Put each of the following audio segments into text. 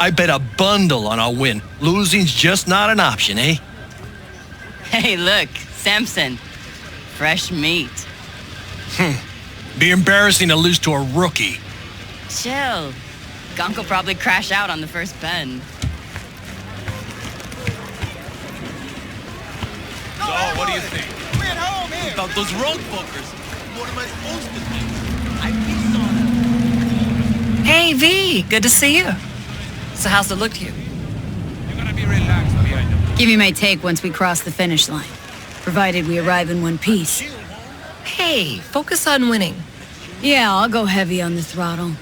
I bet a bundle on a win. Losing's just not an option, eh? Hey, look, Samson. Fresh meat. Be embarrassing to lose to a rookie. Chill. Gunk will probably crash out on the first bend. So, what do you think? We're at home here. About those road fuckers. What am I supposed to think? I pissed on them. Hey, V, good to see you. So how's it look to you? You're gonna be relaxed behind them. Give you my take once we cross the finish line, provided we arrive in one piece. Hey, focus on winning. Yeah, I'll go heavy on the throttle.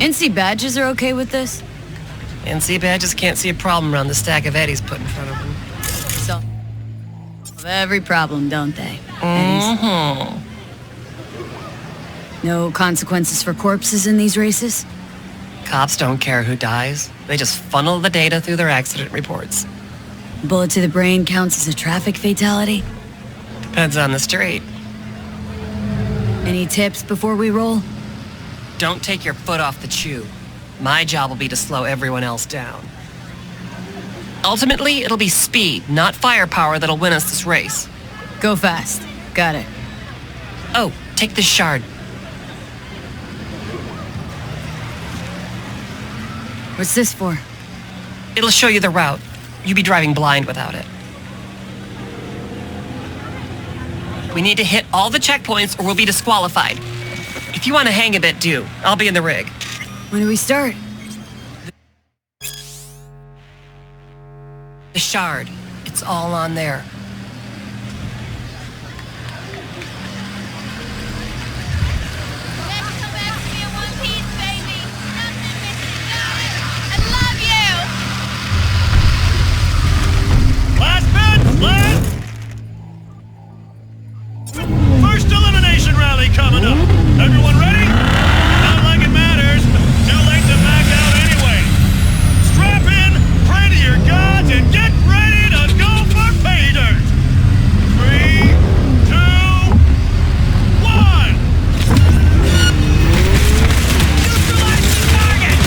NC badges are okay with this? NC badges can't see a problem around the stack of Eddies put in front of them. So, of every problem, don't they? Mm-hmm. No consequences for corpses in these races? Cops don't care who dies. They just funnel the data through their accident reports. Bullet to the brain counts as a traffic fatality? Depends on the street. Any tips before we roll? Don't take your foot off the chew. My job will be to slow everyone else down. Ultimately, it'll be speed, not firepower, that'll win us this race. Go fast. Got it. Oh, take this shard. What's this for? It'll show you the route. You'd be driving blind without it. We need to hit all the checkpoints or we'll be disqualified. If you want to hang a bit, do. I'll be in the rig. When do we start? The shard. It's all on there. First elimination rally coming up. Everyone ready? Not like it matters. Too late to back out anyway. Strap in, pray to your gods, and get ready to go for pay dirt. 3, 2, 1. Neutralize the target.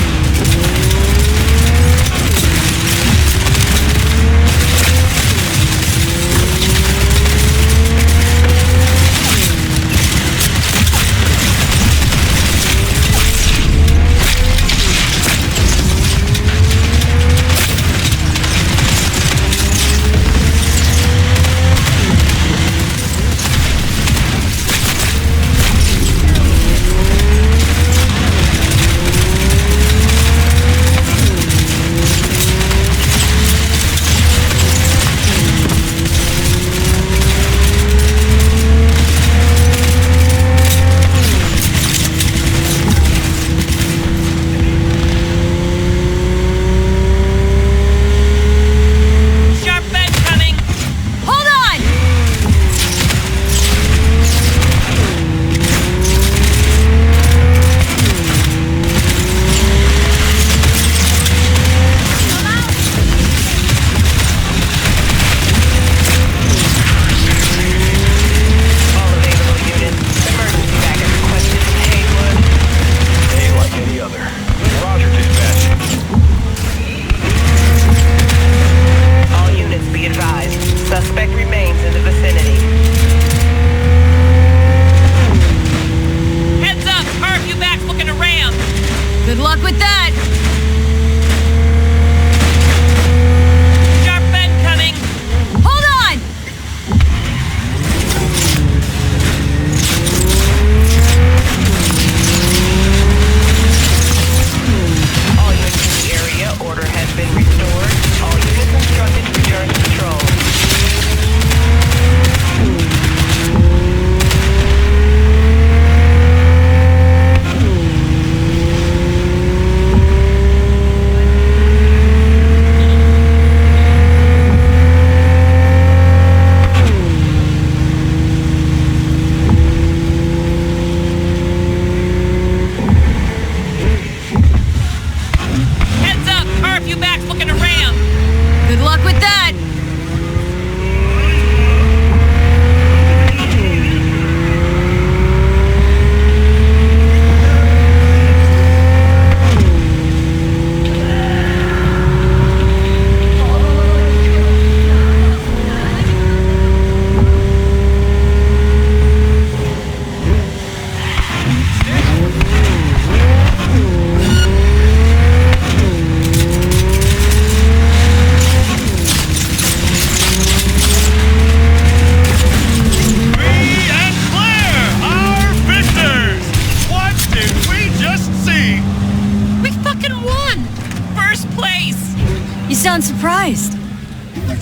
sound surprised.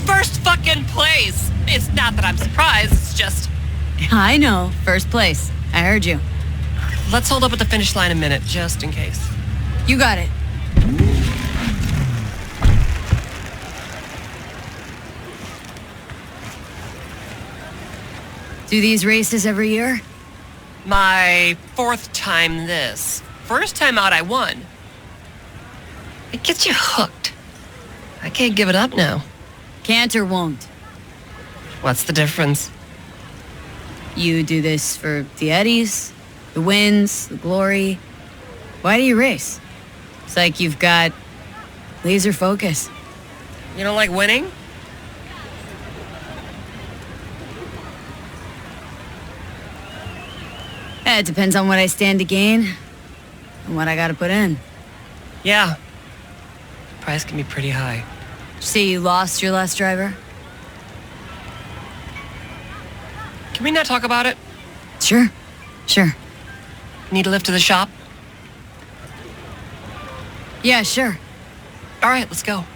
First fucking place! It's not that I'm surprised, it's just... I know. First place. I heard you. Let's hold up at the finish line a minute, just in case. You got it. Do these races every year? My 4th time this. First time out, I won. It gets you hooked. I can't give it up now. Can't or won't? What's the difference? You do this for the eddies, the wins, the glory. Why do you race? It's like you've got laser focus. You don't like winning? It depends on what I stand to gain and what I gotta put in. Yeah. Price can be pretty high. See, you lost your last driver? Can we not talk about it? Sure. Need a lift to the shop? Yeah, sure. All right, let's go.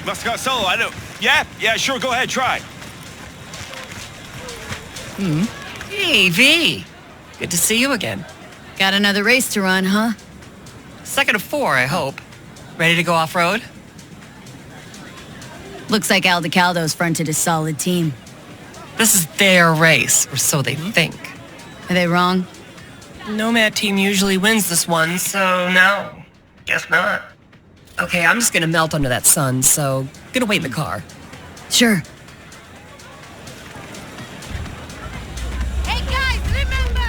Must have got solo. I don't. Yeah, sure. Go ahead, try. Hey, V. Good to see you again. Got another race to run, huh? 2nd of 4, I hope. Ready to go off-road? Looks like Aldecaldo's fronted a solid team. This is their race, or so they think. Are they wrong? Nomad team usually wins this one, so no. Guess not. Okay, I'm just gonna melt under that sun, so gonna wait in the car. Sure. Hey guys, remember!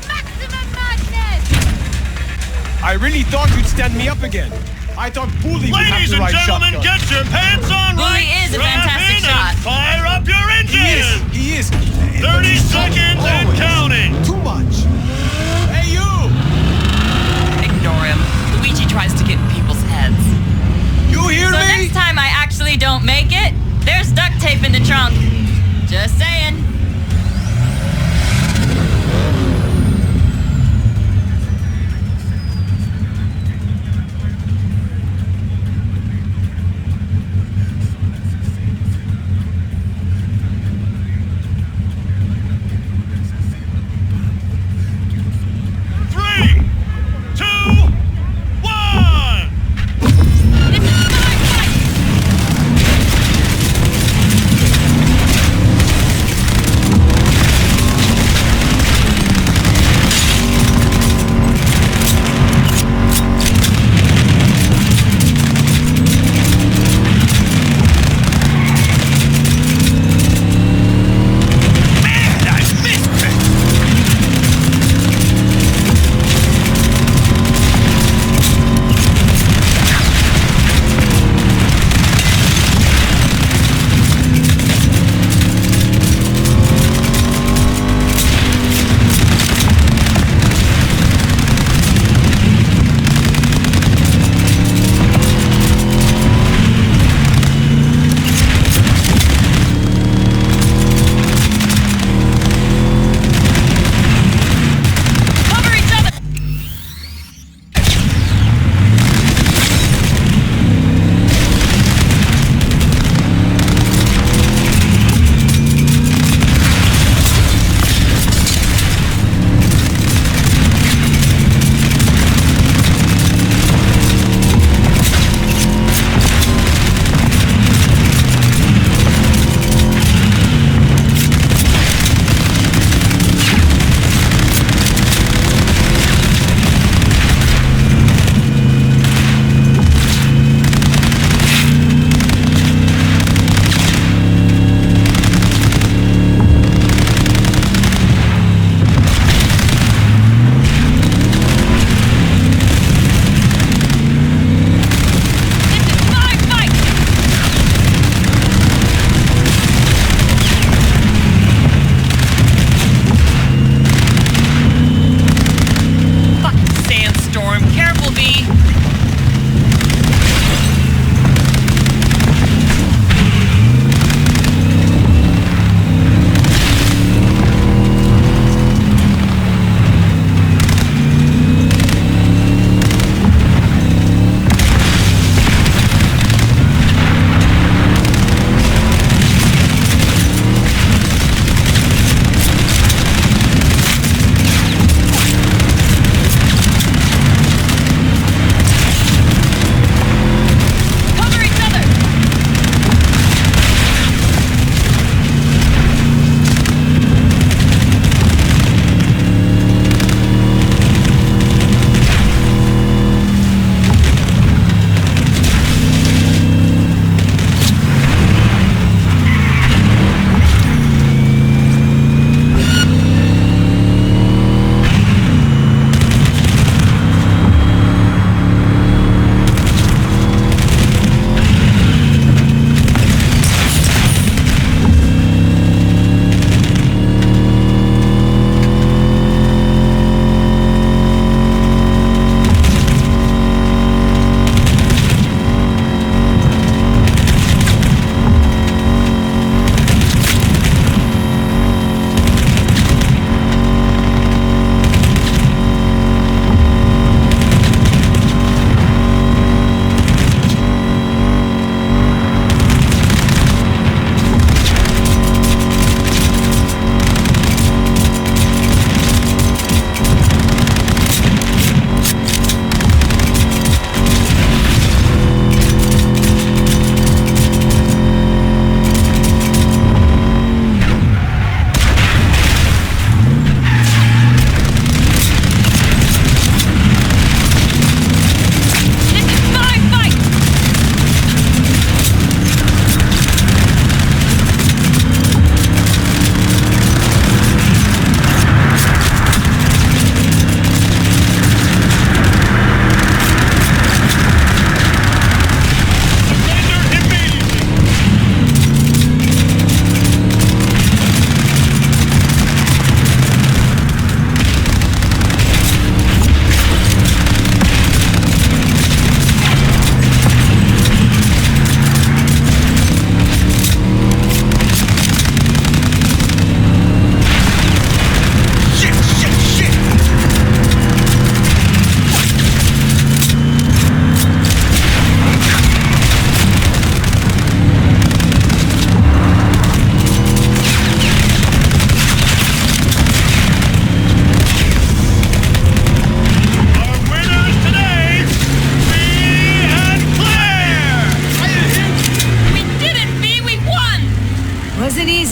Maximum madness! I really thought you'd stand me up again. I thought Bully would have Ladies to and ride gentlemen, shotgun. get your pants on Bully right. is a strap fantastic in shot. And fire up your engine. He is. 30 seconds and Always. counting. Too much. Hey, you! Ignore him. Luigi tries to get in people's heads. You hear So me? next time I actually don't make it, there's duct tape in the trunk. Just saying.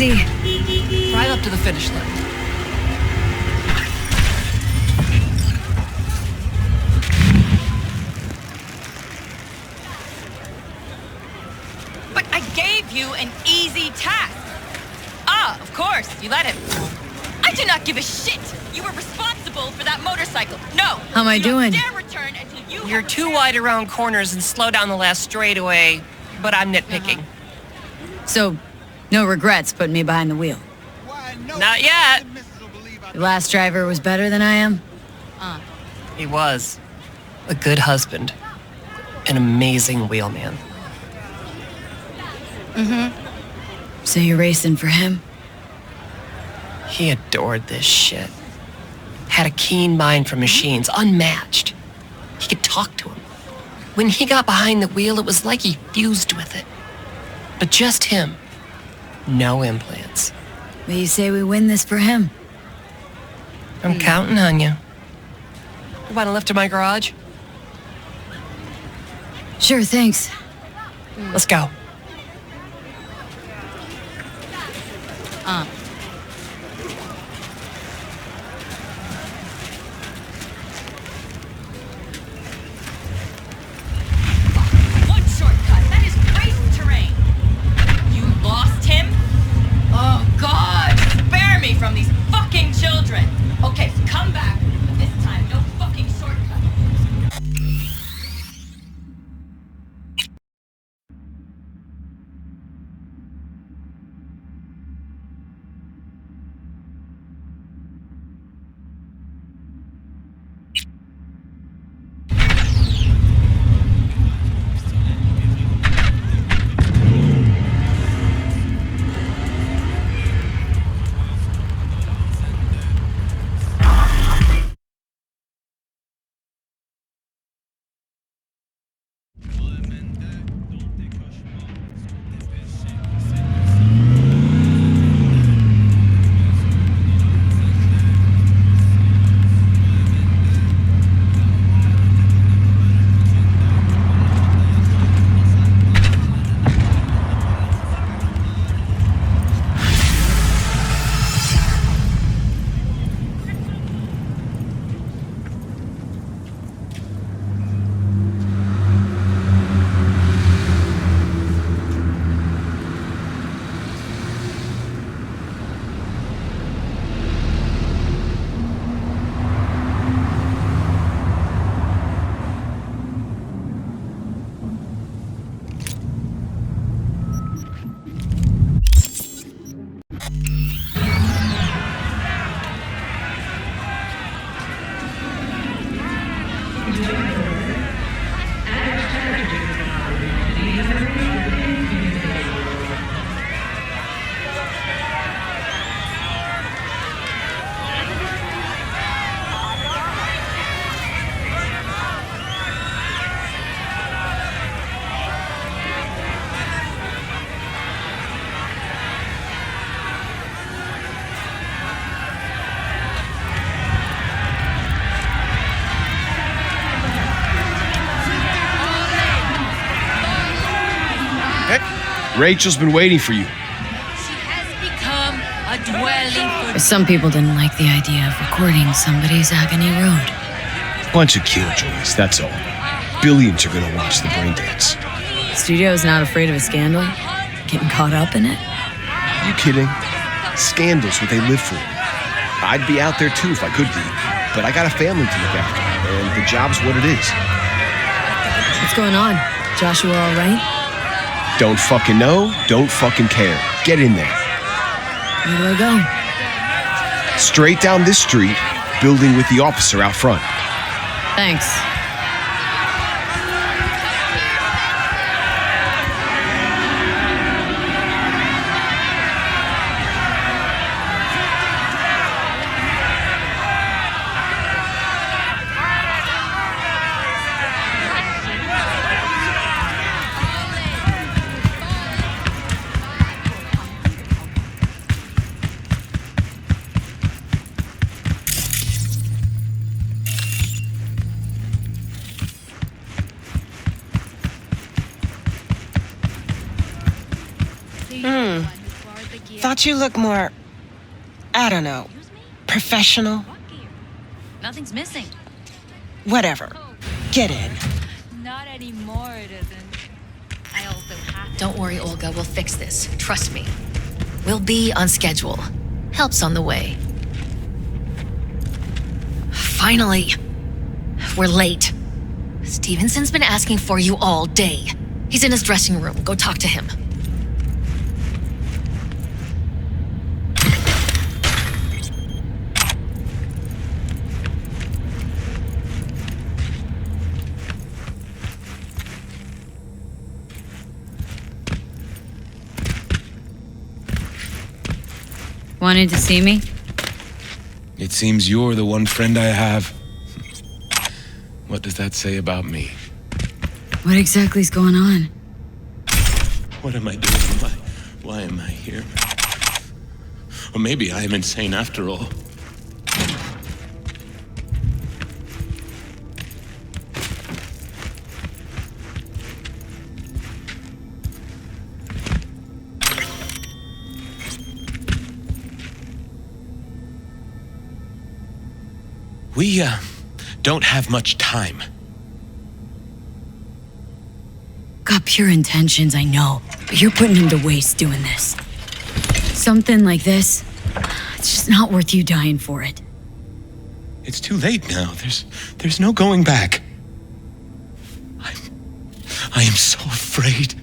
easy. Drive up to the finish line. But I gave you an easy task. Ah, of course, you let him. I do not give a shit. You were responsible for that motorcycle. No. How am I doing? You don't dare return until you You're have too repaired- wide around corners and slow down the last straightaway, but I'm nitpicking. So, no regrets putting me behind the wheel. Not yet. Your last driver was better than I am? He was. A good husband. An amazing wheelman. So you're racing for him? He adored this shit. Had a keen mind for machines, unmatched. He could talk to him. When he got behind the wheel, it was like he fused with it. But just him. No implants. Will you say we win this for him? I'm counting on you. You want a lift to my garage? Sure, thanks. Let's go. What shortcut? That is race terrain. You lost him? Oh, God. Spare me from these fucking children. Okay, come back. But this time, no fucking shortcut. Rachel's been waiting for you. She has become a dwelling for Some people didn't like the idea of recording somebody's agony road. Bunch of killjoys, that's all. Billions are gonna watch the brain dance. Studio's not afraid of a scandal? Getting caught up in it? You kidding? Scandal's what they live for. I'd be out there too if I could be, but I got a family to look after, and the job's what it is. What's going on? Joshua all right? Don't fucking know, don't fucking care. Get in there. Where do I go? Straight down this street, building with the officer out front. Thanks. Thought you looked more, I don't know, professional? Nothing's missing. Whatever. Get in. Not anymore, it isn't. I also have. Don't worry, Olga. We'll fix this. Trust me. We'll be on schedule. Help's on the way. Finally. We're late. Stevenson's been asking for you all day. He's in his dressing room. Go talk to him. Wanted to see me? It seems you're the one friend I have. What does that say about me? What exactly's going on? What am I doing? Why am I here? Or maybe I am insane after all. We, don't have much time. Got pure intentions, I know. But you're putting him to waste doing this. Something like this, it's just not worth you dying for it. It's too late now. There's no going back. I am so afraid.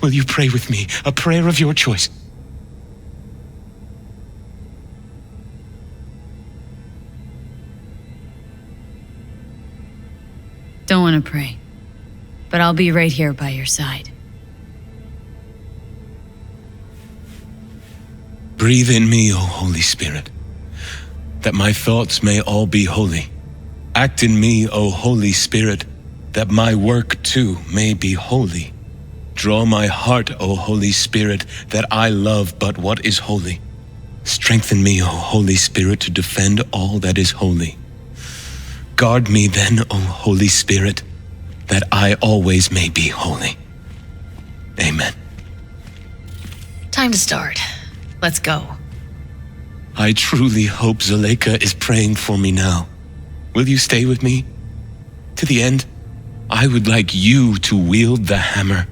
Will you pray with me? A prayer of your choice. Don't want to pray, but I'll be right here by your side. Breathe in me, O Holy Spirit, that my thoughts may all be holy. Act in me, O Holy Spirit, that my work too may be holy. Draw my heart, O Holy Spirit, that I love but what is holy. Strengthen me, O Holy Spirit, to defend all that is holy. Guard me then, O Holy Spirit, that I always may be holy. Amen. Time to start. Let's go. I truly hope Zuleika is praying for me now. Will you stay with me? To the end, I would like you to wield the hammer.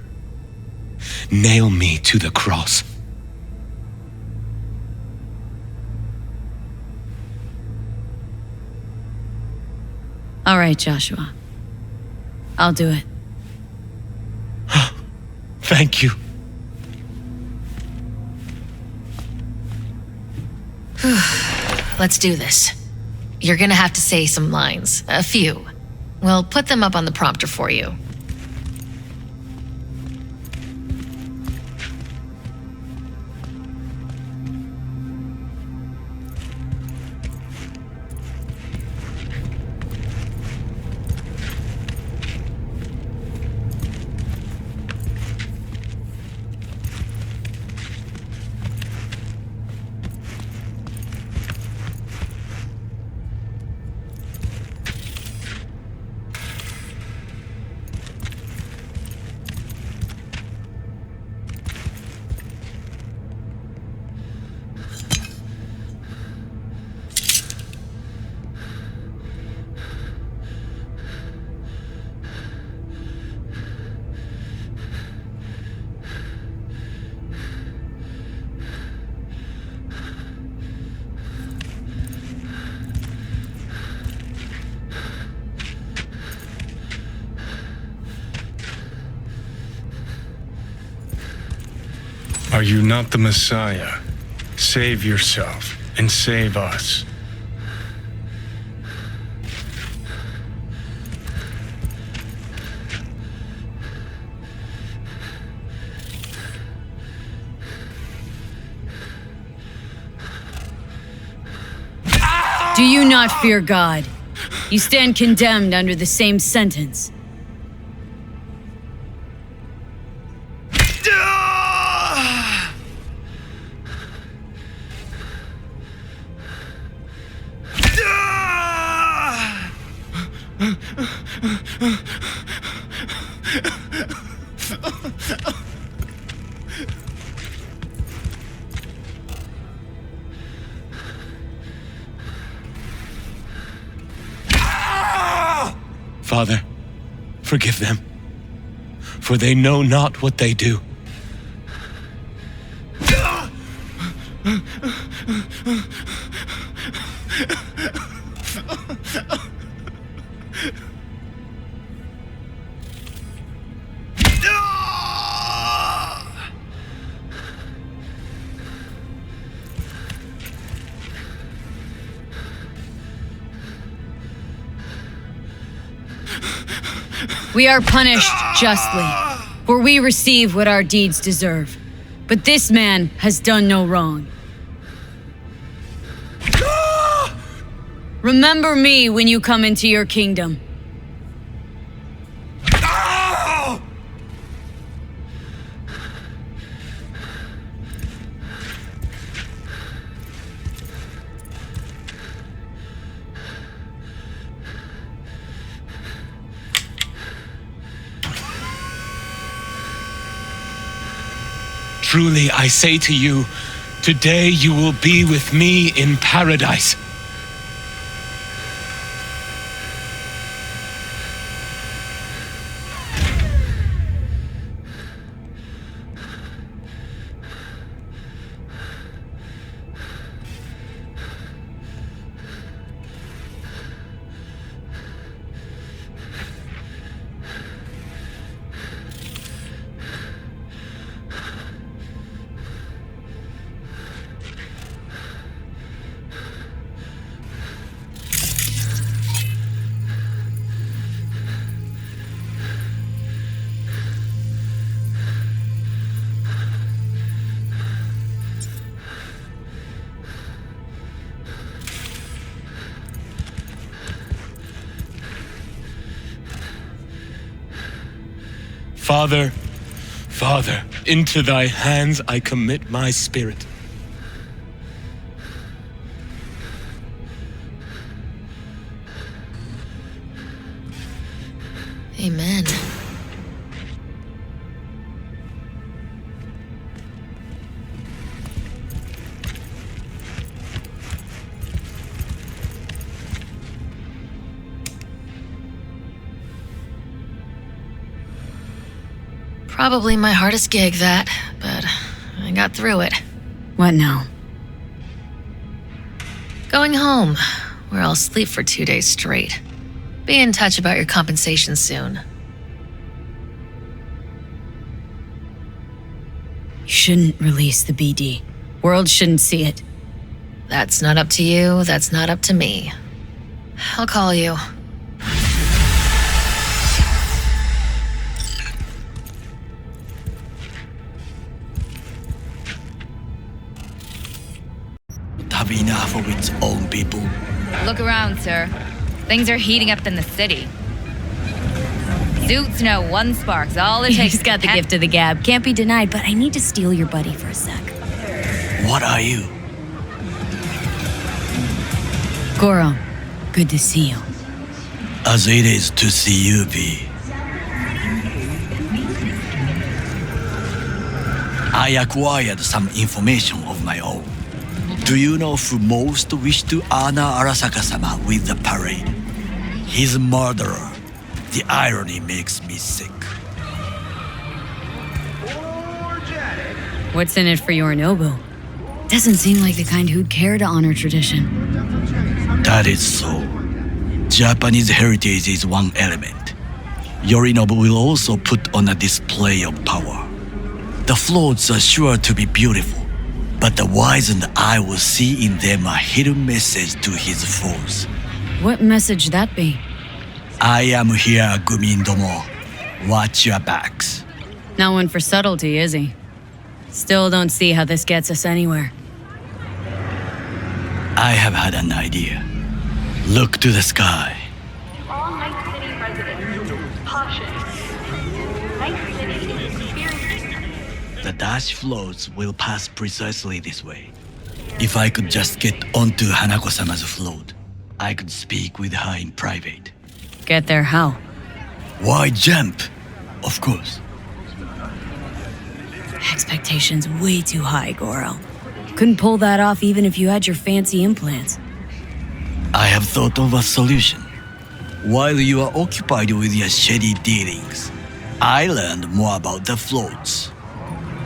Nail me to the cross. All right, Joshua. I'll do it. Thank you. Let's do this. You're gonna have to say some lines. A few. We'll put them up on the prompter for you. Are you not the Messiah? Save yourself and save us. Do you not fear God? You stand condemned under the same sentence. Father, forgive them, for they know not what they do. We are punished justly, for we receive what our deeds deserve. But this man has done no wrong. Remember me when you come into your kingdom. Truly, I say to you, today you will be with me in paradise. Father, Father, into thy hands I commit my spirit. Amen. Probably my hardest gig, that, but I got through it. What now? Going home, where I'll sleep for 2 days straight. Be in touch about your compensation soon. You shouldn't release the BD. World shouldn't see it. That's not up to you, that's not up to me. I'll call you. Have enough of its own people. Look around, sir. Things are heating up in the city. Suits know one spark's all it takes. He's got the gift of the gab. Can't be denied, but I need to steal your buddy for a sec. What are you? Goro, good to see you. As it is to see you, V. I acquired some information of my own. Do you know who most wished to honor Arasaka-sama with the parade? His murderer. The irony makes me sick. What's in it for Yorinobu? Doesn't seem like the kind who'd care to honor tradition. That is so. Japanese heritage is one element. Yorinobu will also put on a display of power. The floats are sure to be beautiful, but the wizened eye will see in them a hidden message to his foes. What message that be? I am here, Gumindomo. Watch your backs. Not one for subtlety, is he? Still don't see how this gets us anywhere. I have had an idea. Look to the sky. All Night City residents, caution. Night City is experiencing... The dash floats will pass precisely this way. If I could just get onto Hanako-sama's float, I could speak with her in private. Get there how? Why jump? Of course. Expectations way too high, Goro. Couldn't pull that off even if you had your fancy implants. I have thought of a solution. While you are occupied with your shady dealings, I learned more about the floats.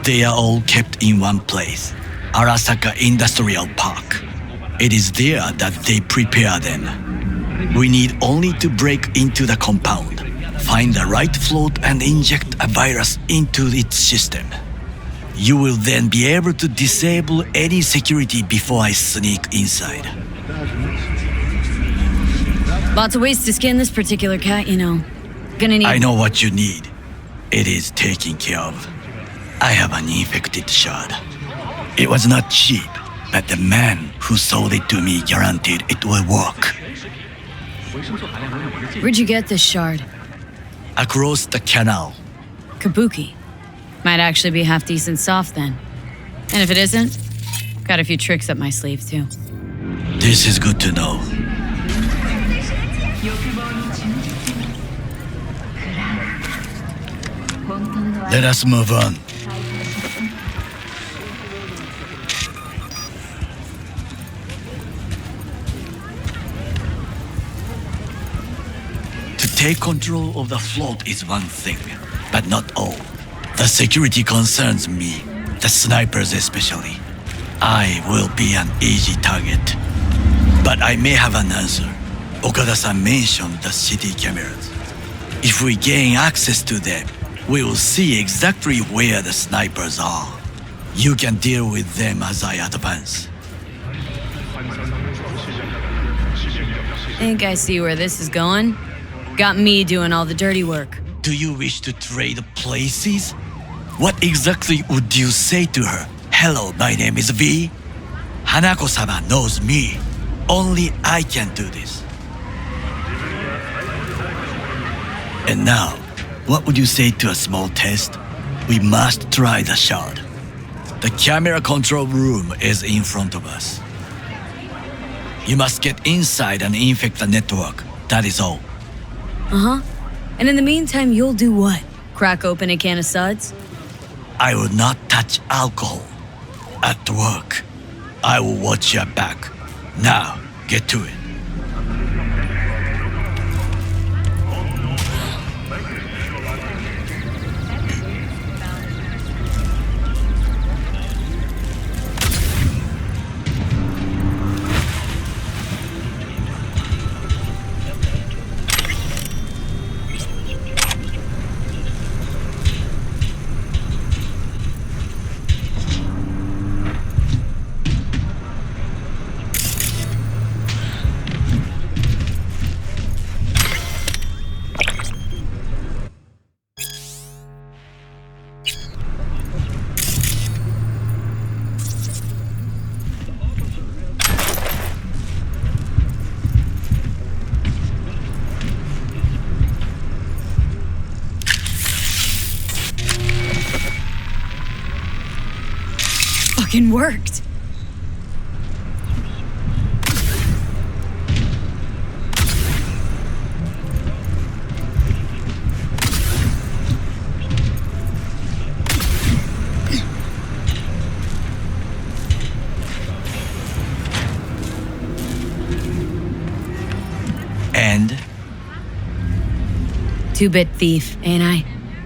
They are all kept in one place, Arasaka Industrial Park. It is there that they prepare them. We need only to break into the compound, find the right float and inject a virus into its system. You will then be able to disable any security before I sneak inside. Lots of ways to skin this particular cat, you know. Gonna need... I know what you need. It is taken care of. I have an infected shard. It was not cheap, but the man who sold it to me guaranteed it will work. Where'd you get this shard? Across the canal. Kabuki. Might actually be half decent soft then. And if it isn't, got a few tricks up my sleeve too. This is good to know. Let us move on. To take control of the float is one thing, but not all. The security concerns me, the snipers especially. I will be an easy target. But I may have an answer. Okada-san mentioned the city cameras. If we gain access to them, we will see exactly where the snipers are. You can deal with them as I advance. Think I see where this is going. Got me doing all the dirty work. Do you wish to trade places? What exactly would you say to her? Hello, my name is V. Hanako-sama knows me. Only I can do this. And now, what would you say to a small test? We must try the shard. The camera control room is in front of us. You must get inside and infect the network. That is all. Uh-huh. And in the meantime, you'll do what? Crack open a can of suds? I will not touch alcohol. At work, I will watch your back. Now, get to it. Fucking worked. And? Two-bit thief, ain't I?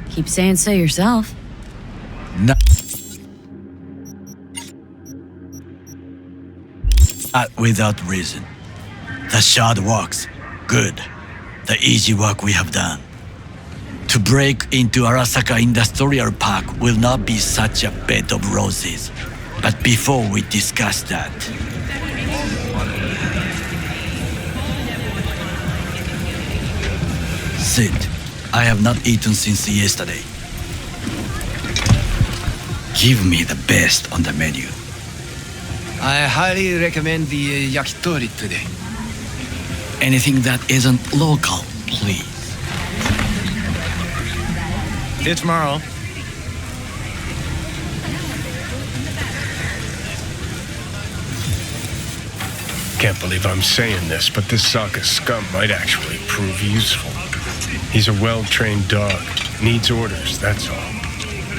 Keep saying so yourself. No. Not without reason. The shard works. Good. The easy work we have done. To break into Arasaka Industrial Park will not be such a bed of roses. But before we discuss that... Sit. I have not eaten since yesterday. Give me the best on the menu. I highly recommend the yakitori today. Anything that isn't local, please. See you tomorrow. Can't believe I'm saying this, but this Sokka scum might actually prove useful. He's a well-trained dog. Needs orders, that's all.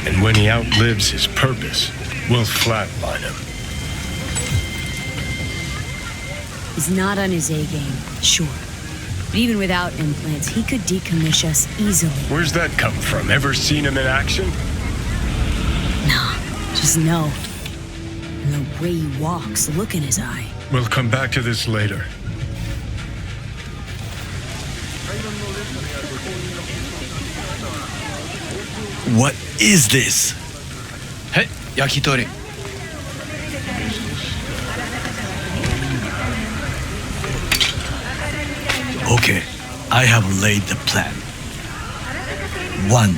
And when he outlives his purpose, we'll flatline him. He's not on his A game, sure. Even without implants, he could decommission us easily. Where's that come from? Ever seen him in action? Nah, just know. And the way he walks, the look in his eye. We'll come back to this later. What is this? Hey, yakitori. Okay, I have laid the plan. 1.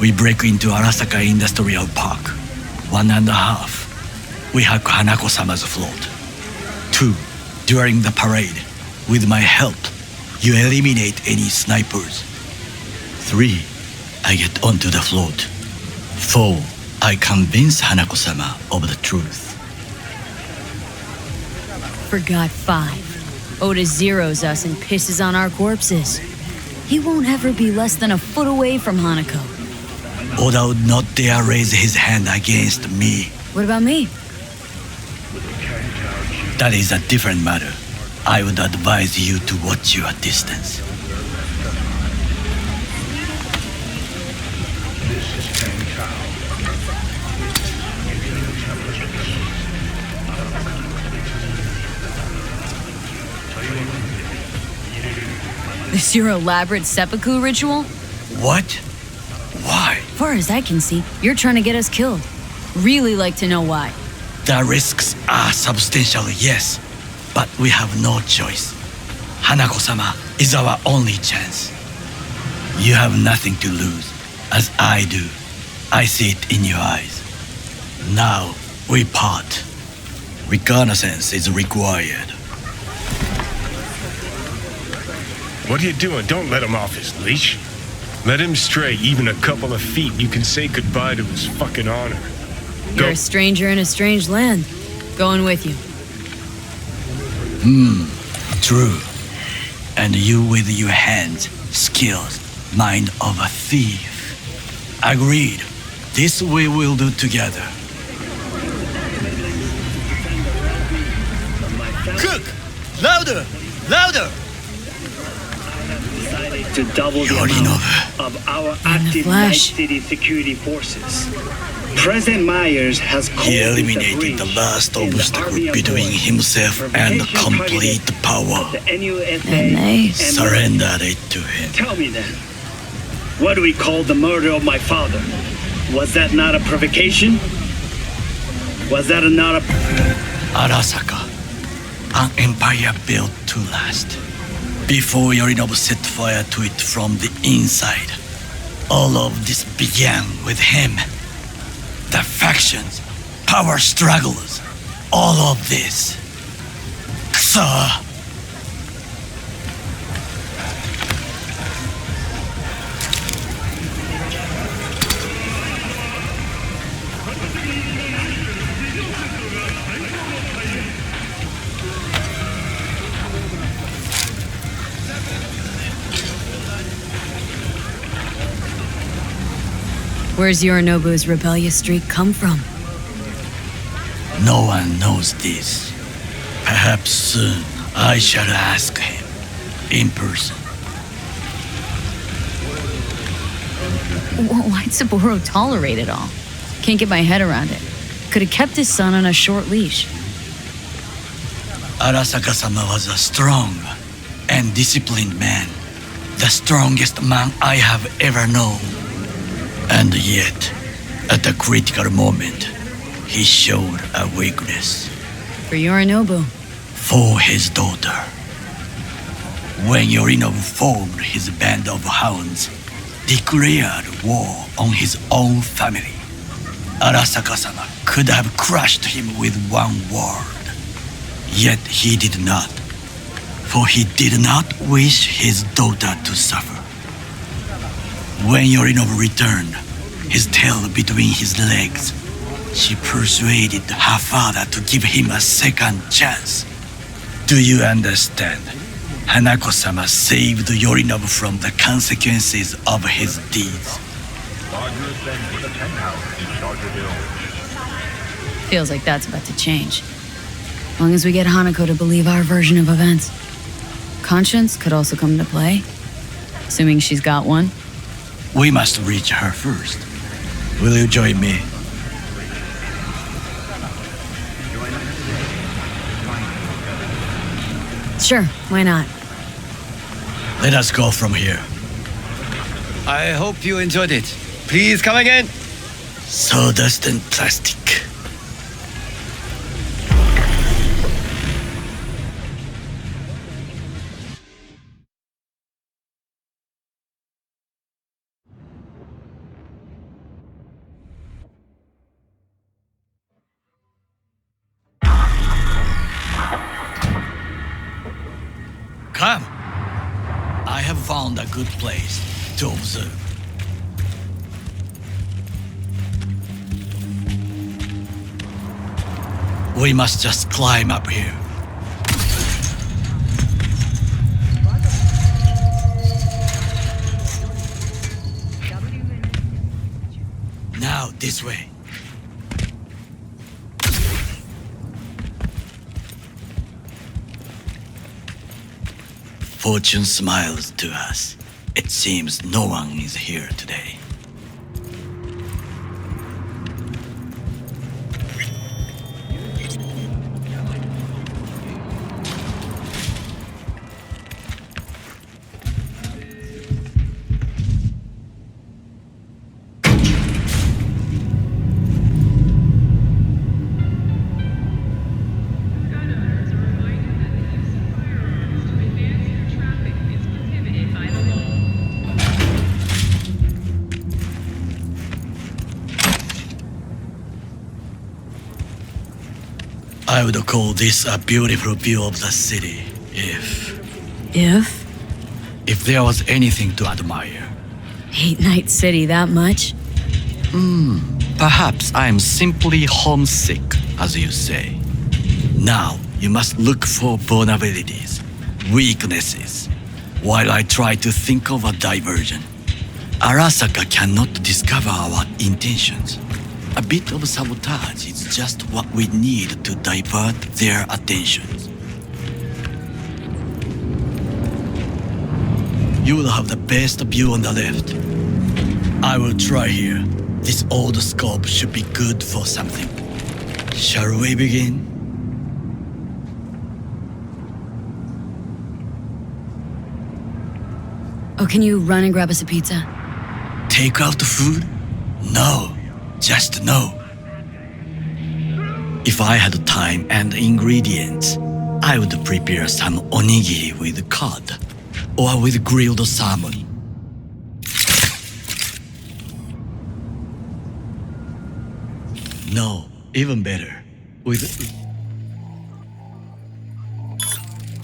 We break into Arasaka Industrial Park. 1.5. We hack Hanako-sama's float. 2. During the parade, with my help, you eliminate any snipers. 3. I get onto the float. 4. I convince Hanako-sama of the truth. Forgot 5. Oda zeroes us and pisses on our corpses. He won't ever be less than a foot away from Hanako. Oda would not dare raise his hand against me. What about me? That is a different matter. I would advise you to watch your distance. This your elaborate seppuku ritual? What? Why? Far as I can see, you're trying to get us killed. Really like to know why. The risks are substantial, yes, but we have no choice. Hanako-sama is our only chance. You have nothing to lose, as I do. I see it in your eyes. Now, we part. Reconnaissance is required. What are you doing? Don't let him off his leash. Let him stray even a couple of feet. You can say goodbye to his fucking honor. You're a stranger in a strange land. Going with you. True. And you with your hands, skills, mind of a thief. Agreed. This we will do together. Cook! Louder! Louder! To double the amount of our active Night City security forces. President Myers has He eliminated the last obstacle between himself and complete power. And they surrendered it to him. Tell me then, what do we call the murder of my father? Was that not a provocation? Was that not a... Arasaka, an empire built to last. Before Yorinobu set fire to it from the inside, all of this began with him. The factions, power struggles, all of this. Kusa! Where's Yorinobu's rebellious streak come from? No one knows this. Perhaps soon I shall ask him in person. Why'd Saburo tolerate it all? Can't get my head around it. Could have kept his son on a short leash. Arasaka-sama was a strong and disciplined man. The strongest man I have ever known. And yet, at the critical moment, he showed a weakness. For Yorinobu. For his daughter. When Yorinobu formed his band of hounds, declared war on his own family, Arasaka-sama could have crushed him with one word. Yet he did not. For he did not wish his daughter to suffer. When Yorinobu returned, his tail between his legs, she persuaded her father to give him a second chance. Do you understand? Hanako-sama saved Yorinobu from the consequences of his deeds. Feels like that's about to change. As long as we get Hanako to believe our version of events. Conscience could also come into play, assuming she's got one. We must reach her first. Will you join me? Sure, why not? Let us go from here. I hope you enjoyed it. Please come again. Sawdust and plastic. Come. I have found a good place to observe. We must just climb up here. Now this way. Fortune smiles to us. It seems no one is here today. I would call this a beautiful view of the city if there was anything to admire. Hate Night City that much? Perhaps I am simply homesick, as you say. Now, you must look for vulnerabilities, weaknesses, while I try to think of a diversion. Arasaka cannot discover our intentions. A bit of sabotage is just what we need to divert their attentions. You will have the best view on the left. I will try here. This old scope should be good for something. Shall we begin? Oh, can you run and grab us a pizza? Take out the food? No. Just no. If I had time and ingredients, I would prepare some onigiri with cod or with grilled salmon. No, even better, with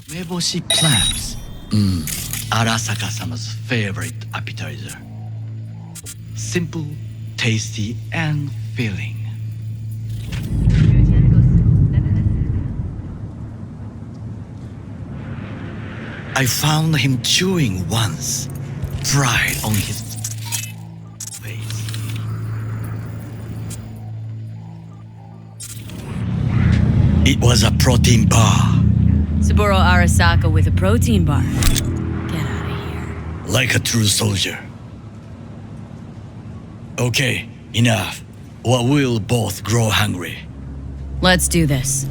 meboshi clams. Arasaka-sama's favorite appetizer. Simple, tasty, and filling. I found him chewing once, pride on his face. It was a protein bar. Saburo Arasaka with a protein bar. Get out of here. Like a true soldier. Okay, enough, or we'll both grow hungry. Let's do this.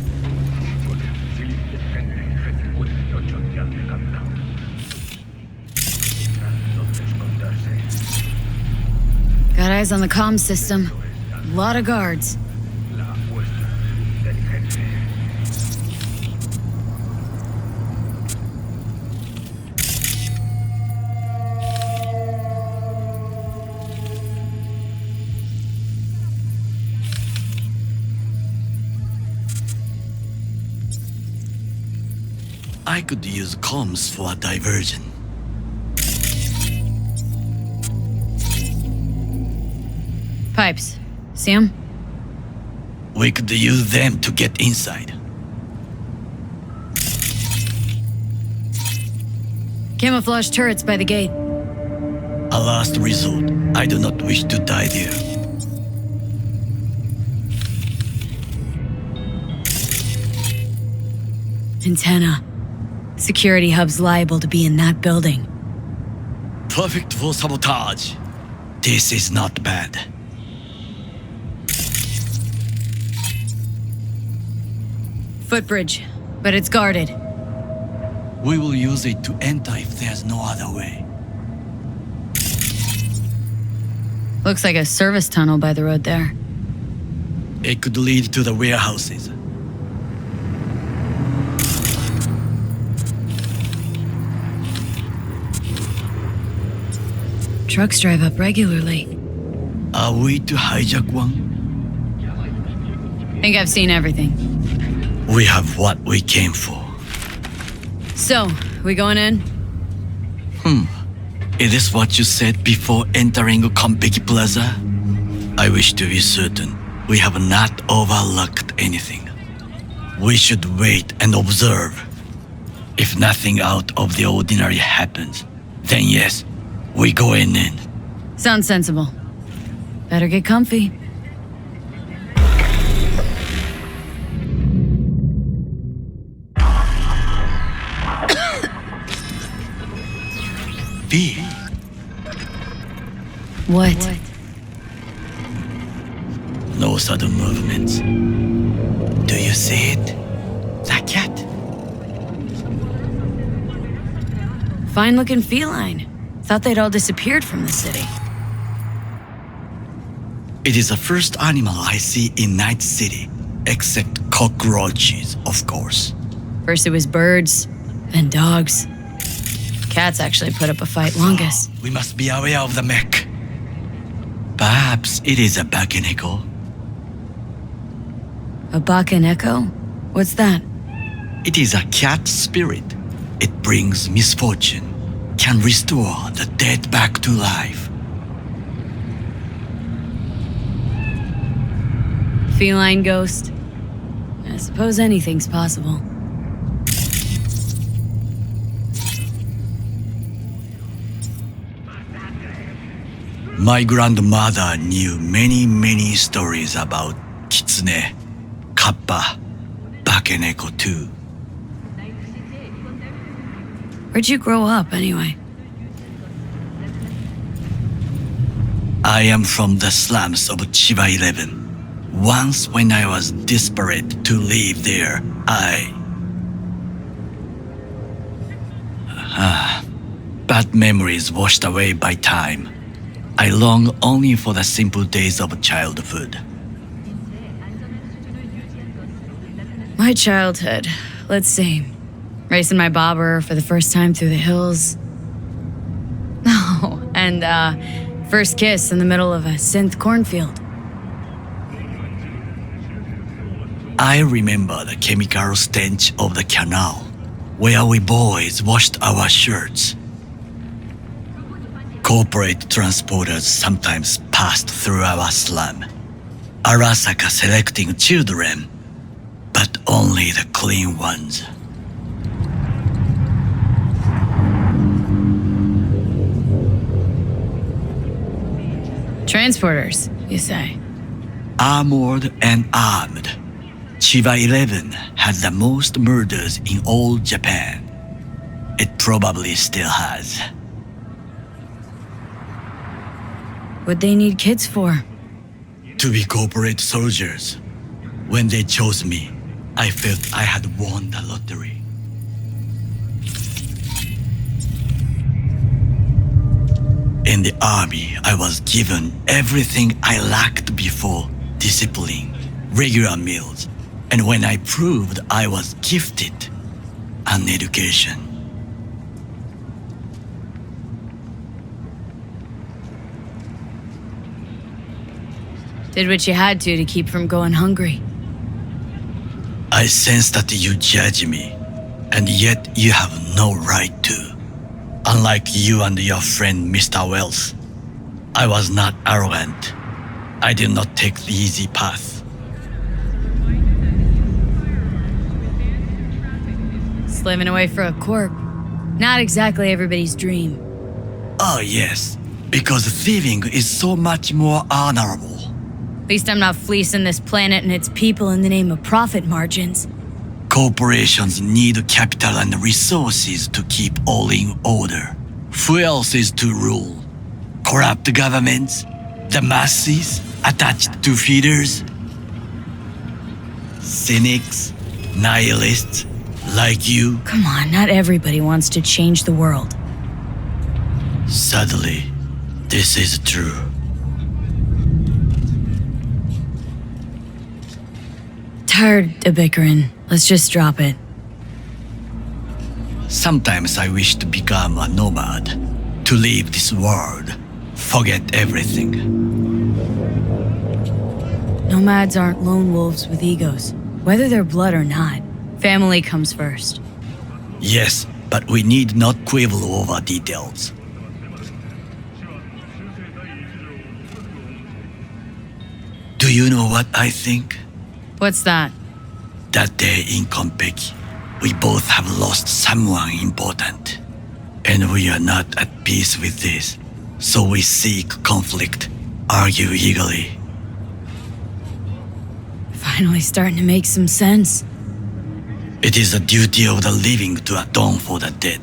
Got eyes on the comm system. A lot of guards. I could use comms for a diversion. Pipes. See 'em? We could use them to get inside. Camouflage turrets by the gate. A last resort. I do not wish to die there. Antenna. Security hub's liable to be in that building. Perfect for sabotage. This is not bad. Footbridge, but it's guarded. We will use it to enter if there's no other way. Looks like a service tunnel by the road there. It could lead to the warehouses. Trucks drive up regularly. Are we to hijack one? Think I've seen everything. We have what we came for. So, we going in? Is this what you said before entering Konpeki Plaza? I wish to be certain we have not overlooked anything. We should wait and observe. If nothing out of the ordinary happens, then yes, we go in. Sounds sensible. Better get comfy. V. What? No sudden movements. Do you see it? That cat? Fine-looking feline. Thought they'd all disappeared from the city. It is the first animal I see in Night City, except cockroaches, of course. First it was birds, then dogs. Cats actually put up a fight longest. We must be aware of the mech. Perhaps it is a Bakeneko. A Bakeneko? What's that? It is a cat spirit. It brings misfortune, can restore the dead back to life. Feline ghost? I suppose anything's possible. My grandmother knew many stories about Kitsune, Kappa, Bakeneko too. Where'd you grow up, anyway? I am from the slums of Chiba 11. Once when I was desperate to live there, bad memories washed away by time. I long only for the simple days of childhood. My childhood. Let's see. Racing my bobber for the first time through the hills. Oh, and first kiss in the middle of a synth cornfield. I remember the chemical stench of the canal, where we boys washed our shirts. Corporate transporters sometimes passed through our slum, Arasaka selecting children, but only the clean ones. Transporters, you say? Armored and armed. Chiba 11 had the most murders in all Japan. It probably still has. What'd they need kids for? To be corporate soldiers. When they chose me, I felt I had won the lottery. In the army, I was given everything I lacked before: discipline, regular meals, and when I proved I was gifted, an education. Did what you had to keep from going hungry. I sense that you judge me, and yet you have no right to. Unlike you and your friend Mr. Wells, I was not arrogant. I did not take the easy path. Slaving away for a corp. Not exactly everybody's dream. Oh yes, because thieving is so much more honorable. At least I'm not fleecing this planet and its people in the name of profit margins. Corporations need capital and resources to keep all in order. Who else is to rule? Corrupt governments? The masses? Attached to feeders? Cynics? Nihilists? Like you? Come on, not everybody wants to change the world. Sadly, this is true. Tired of bickering. Let's just drop it. Sometimes I wish to become a nomad, to leave this world, forget everything. Nomads aren't lone wolves with egos. Whether they're blood or not, family comes first. Yes, but we need not quibble over details. Do you know what I think? What's that? That day in Konpeki, we both have lost someone important. And we are not at peace with this. So we seek conflict, argue eagerly. Finally starting to make some sense. It is the duty of the living to atone for the dead.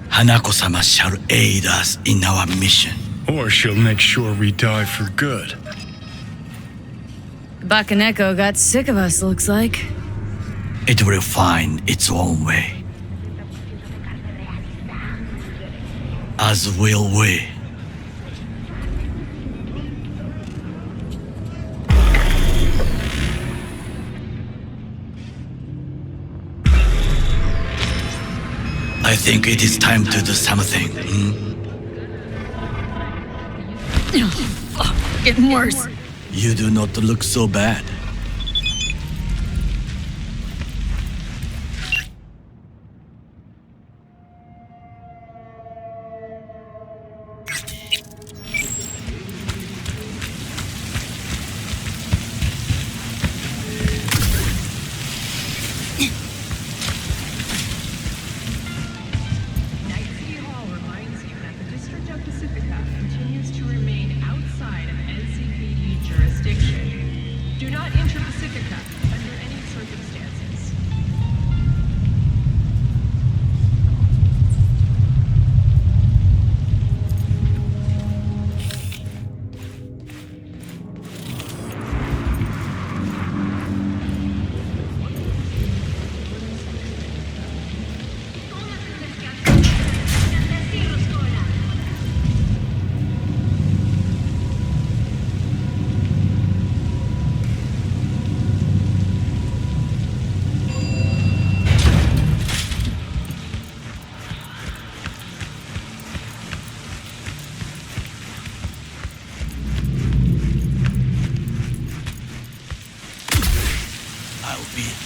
Hanako-sama shall aid us in our mission. Or she'll make sure we die for good. Bakaneko got sick of us, looks like. It will find its own way. As will we. I think it is time to do something. Getting worse. You do not look so bad.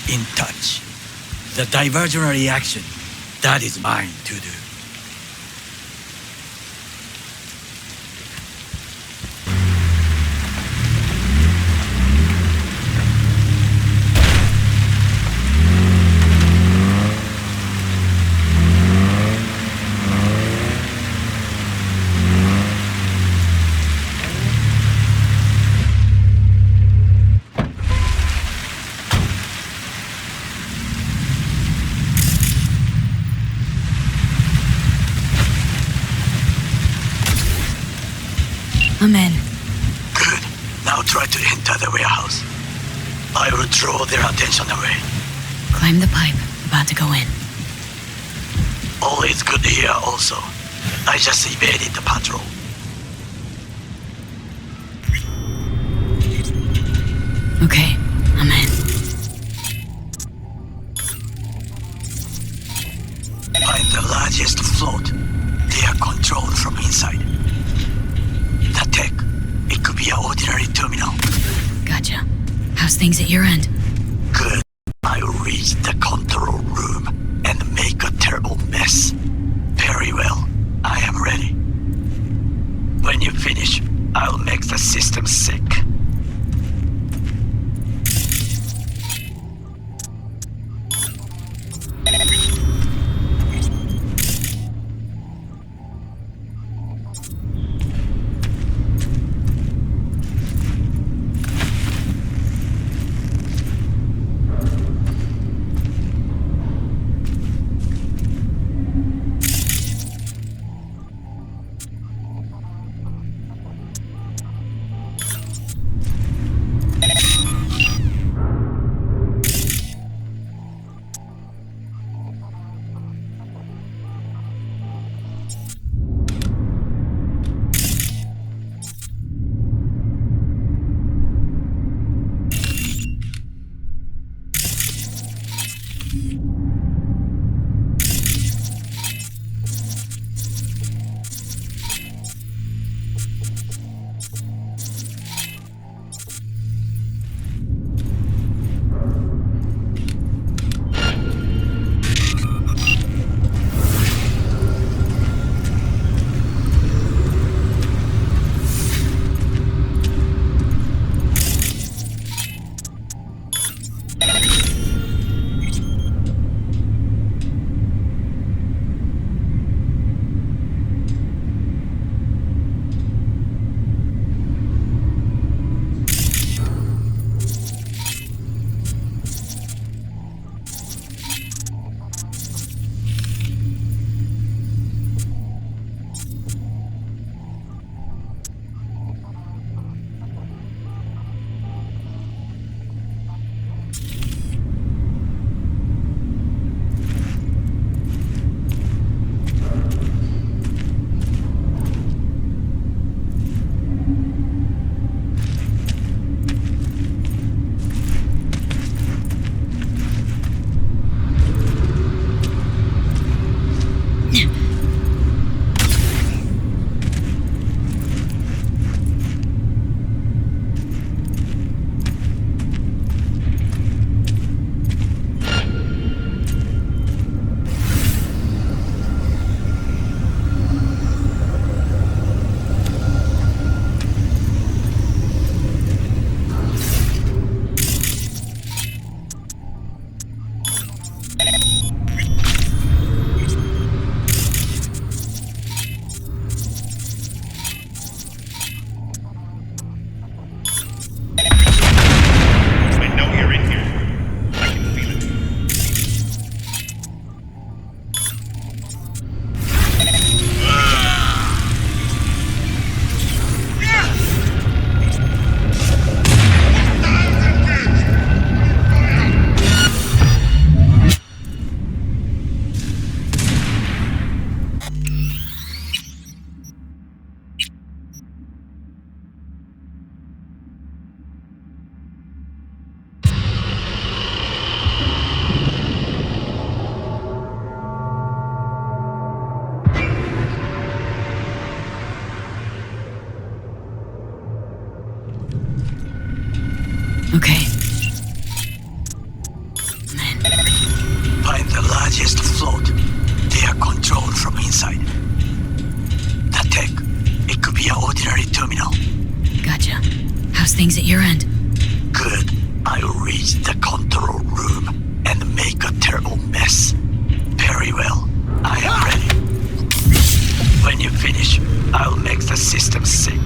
In touch. The diversionary action, that is mine to do. I'm in. Good. Now try to enter the warehouse. I will draw their attention away. Climb the pipe. About to go in. All is good here also. I just evaded the patrol. Okay, I'm in. Find the largest float. They are controlled from inside. The tech. It could be an ordinary terminal. Gotcha. How's things at your end? Good. I'll reach the control room and make a terrible mess. Very well. I am ready. When you finish, I'll make the system sick. Okay. Find the largest float. They are controlled from inside. That tech, it could be an ordinary terminal. Gotcha. How's things at your end? Good. I'll reach the control room and make a terrible mess. Very well. I am ready. When you finish, I'll make the system sick.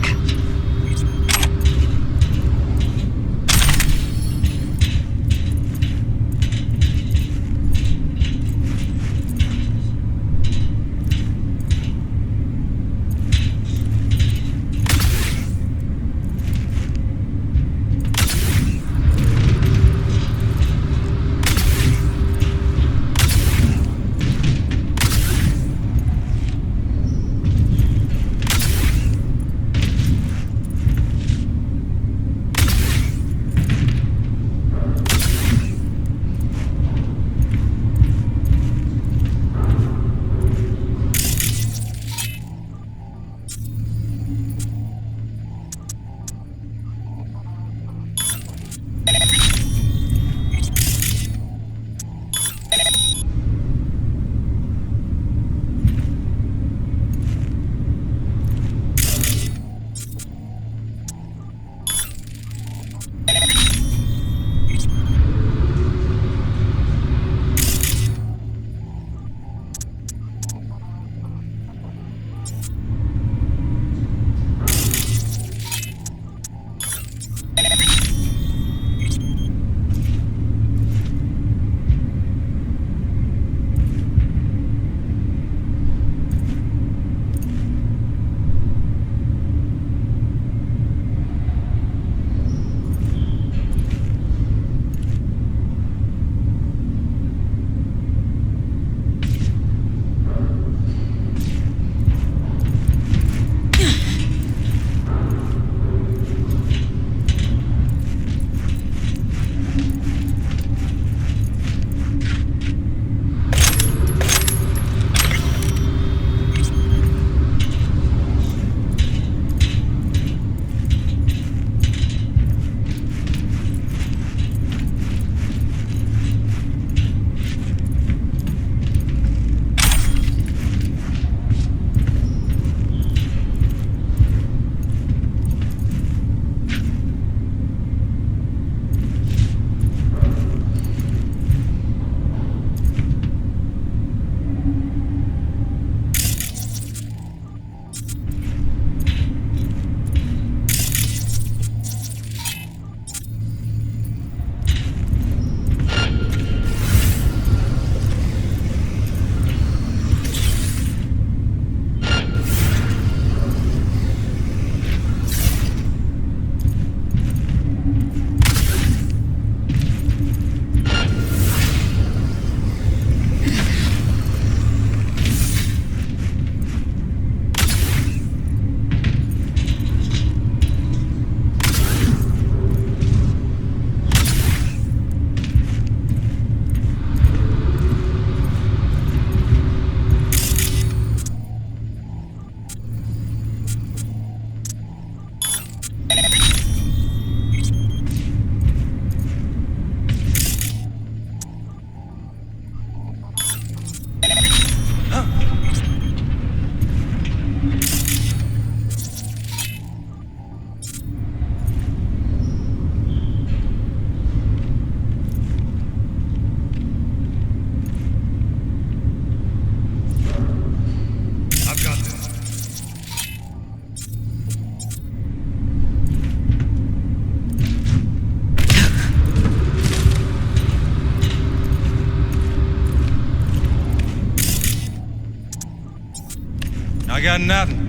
I got nothing.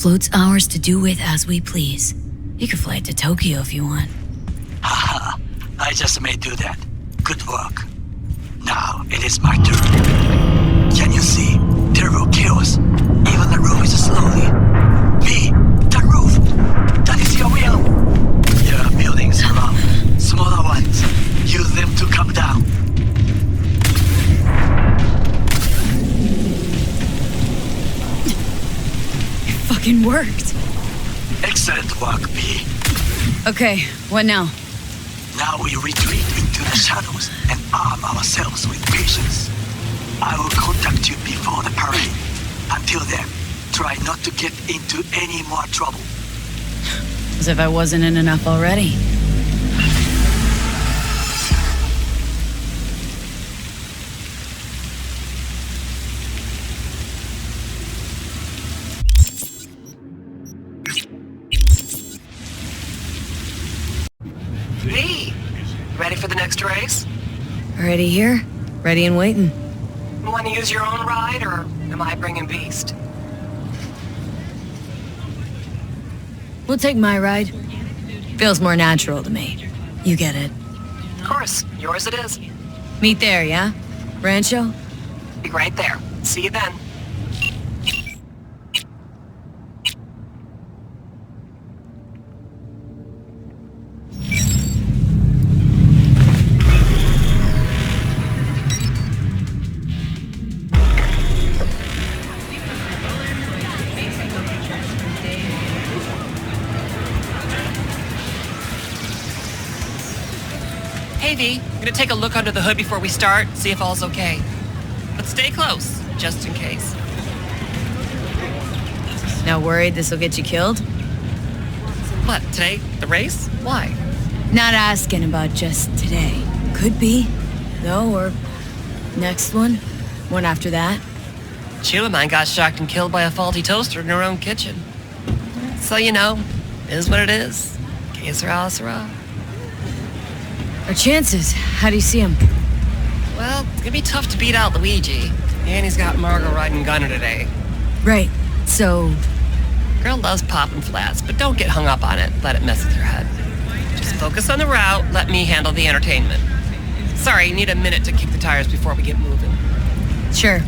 Float's ours to do with as we please. You could fly to Tokyo if you want. Haha, I just may do that. Good work. Now it is my turn. Can you see? Terrible chaos. Even the roof is slowly. Me, the roof. That is your will. There are buildings around. Smaller ones. Use them to come down. It fucking worked. Excellent work, B. Okay, what now? Now we retreat into the shadows and arm ourselves with patience. I will contact you before the parade. Until then, try not to get into any more trouble. As if I wasn't in enough already. V, ready for the next race? Already here? Ready and waiting. Want to use your own ride, or am I bringing Beast? We'll take my ride. Feels more natural to me. You get it. Of course, yours it is. Meet there, yeah? Rancho? Be right there. See you then. Hey V, gonna take a look under the hood before we start, see if all's okay. But stay close, just in case. Now worried this'll get you killed? What, today? The race? Why? Not asking about just today. Could be, though, or next one. One after that. Chew of mine got shocked and killed by a faulty toaster in her own kitchen. So, you know, it is what it is. CORSAIR, ASROCK. Our chances, how do you see him? Well, it's gonna be tough to beat out Luigi. And he's got Margot riding Gunner today. Right, so... Girl loves popping flats, but don't get hung up on it. Let it mess with your head. Just focus on the route, let me handle the entertainment. Sorry, you need a minute to kick the tires before we get moving. Sure.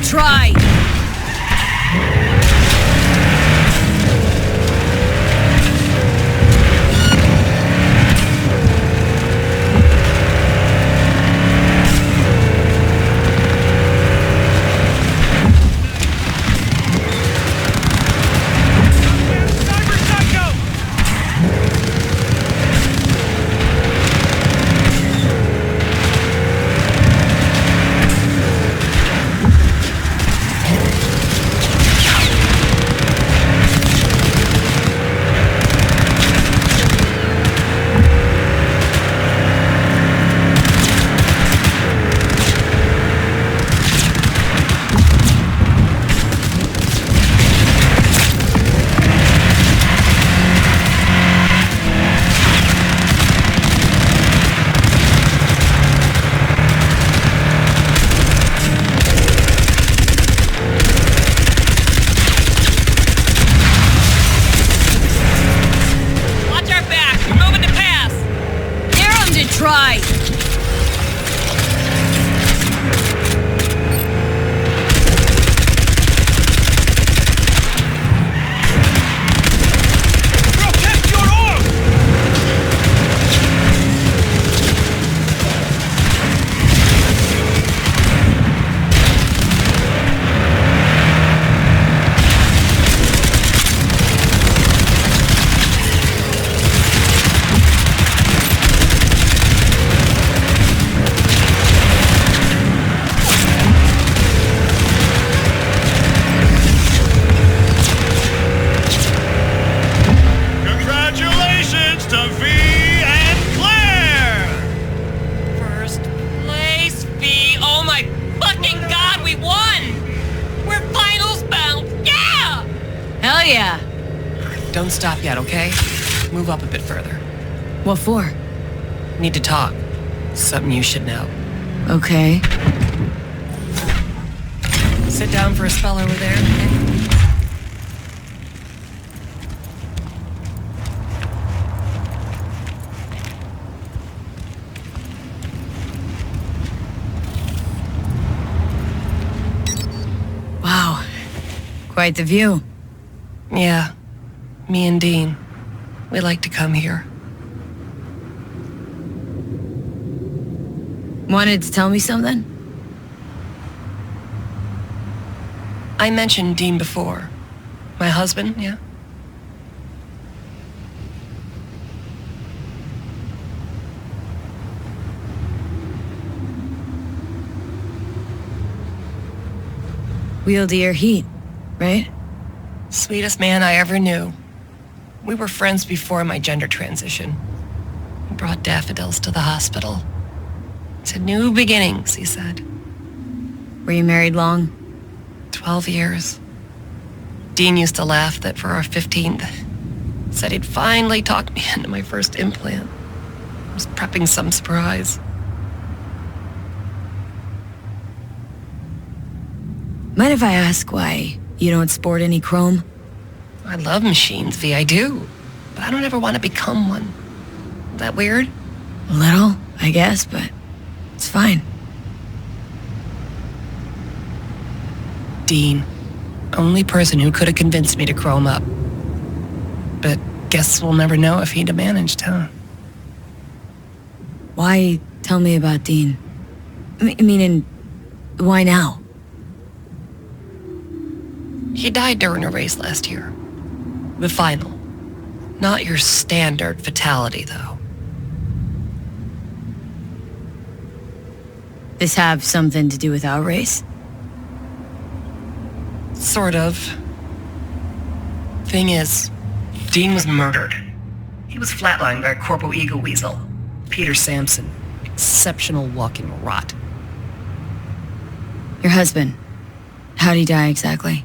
try! Yeah. Don't stop yet, okay? Move up a bit further. What for? Need to talk. Something you should know. Okay. Sit down for a spell over there, okay? Wow. Quite the view. Yeah. Me and Dean. We like to come here. Wanted to tell me something? I mentioned Dean before. My husband, yeah? Wheel to your heat, right? Sweetest man I ever knew. We were friends before my gender transition. He brought daffodils to the hospital. To new beginnings, he said. Were you married long? 12 years. Dean used to laugh that for our 15th, said he'd finally talked me into my first implant. I was prepping some surprise. Mind if I ask why you don't sport any chrome? I love machines, V, I do. But I don't ever want to become one. Is that weird? A little, I guess, but it's fine. Dean. Only person who could have convinced me to chrome up. But guess we'll never know if he'd have managed, huh? Why tell me about Dean? Meaning, why now? He died during a race last year. The final. Not your standard fatality, though. This have something to do with our race? Sort of. Thing is, Dean was murdered. He was flatlined by a corporal ego weasel, Peter Sampson. Exceptional walking rot. Your husband. How'd he die exactly?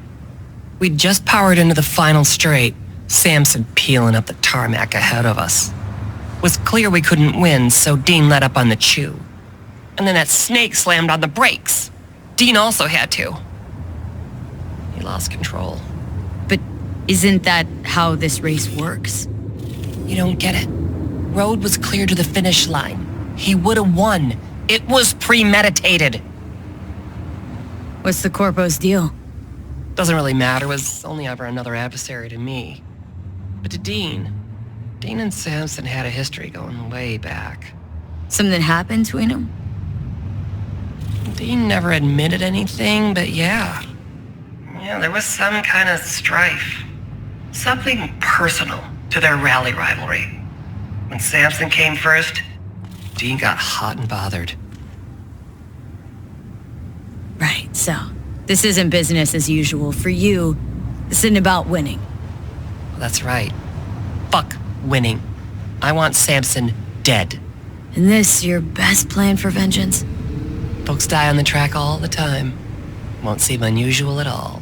We'd just powered into the final straight, Sampson peeling up the tarmac ahead of us. It was clear we couldn't win, so Dean let up on the chew. And then that snake slammed on the brakes. Dean also had to. He lost control. But isn't that how this race works? You don't get it. Road was clear to the finish line. He would have won. It was premeditated. What's the Corpo's deal? Doesn't really matter, was only ever another adversary to me. But to Dean and Samson had a history going way back. Something happened between them? Dean never admitted anything, but yeah. Yeah, there was some kind of strife. Something personal to their rally rivalry. When Samson came first, Dean got hot and bothered. Right, so this isn't business as usual. For you, this isn't about winning. Well, that's right. Fuck winning. I want Samson dead. And this your best plan for vengeance? Folks die on the track all the time. Won't seem unusual at all.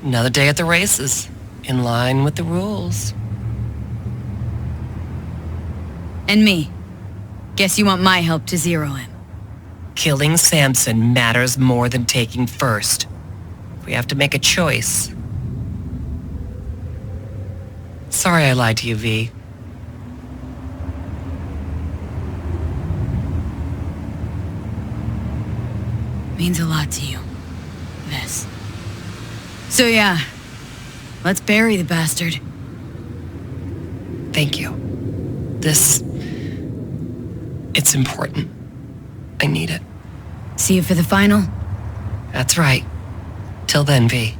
Another day at the races, in line with the rules. And me. Guess you want my help to zero him. Killing Samson matters more than taking first. We have to make a choice. Sorry I lied to you, V. Means a lot to you. This. So yeah, let's bury the bastard. Thank you. It's important. I need it. See you for the final? That's right. Till then, V.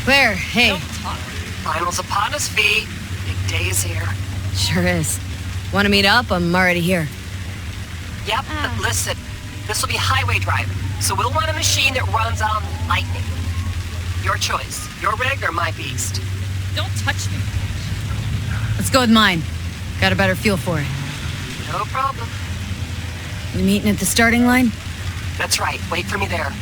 Claire, hey. Finals upon us, V. Big day is here. Sure is. Want to meet up? I'm already here. Yep, but listen. This will be highway driving, so we'll want a machine that runs on lightning. Your choice. Your rig or my beast. Don't touch me. Let's go with mine. Got a better feel for it. No problem. We meeting at the starting line? That's right. Wait for me there.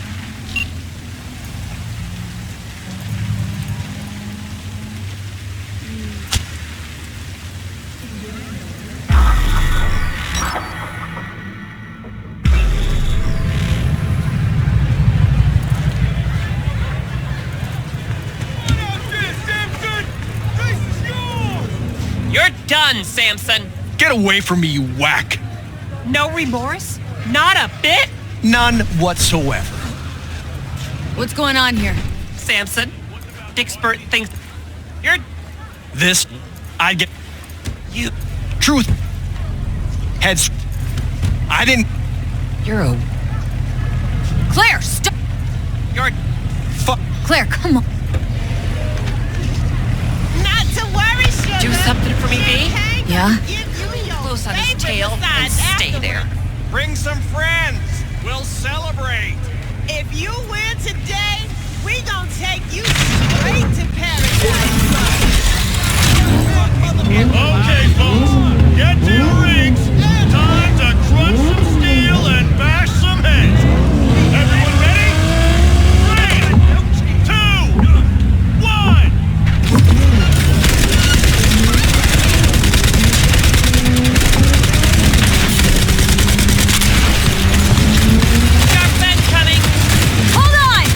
You're done, Samson. Get away from me, you whack. No remorse? Not a bit? None whatsoever. What's going on here? Samson, Dickspert thinks you're... This, I get... You... Truth. Heads... I didn't... You're a... Claire, stop! You're... Claire, come on. Not to worry, sugar. Do something for me, V? Yeah? Close on his tail and stay there. Bring some friends. We'll celebrate. If you win today, we gonna take you straight to paradise. Okay, folks, get to your rings. Time to crunch some steel and bash some heads. Everyone ready? 3, 2, 1. Sharp bend coming. Hold on!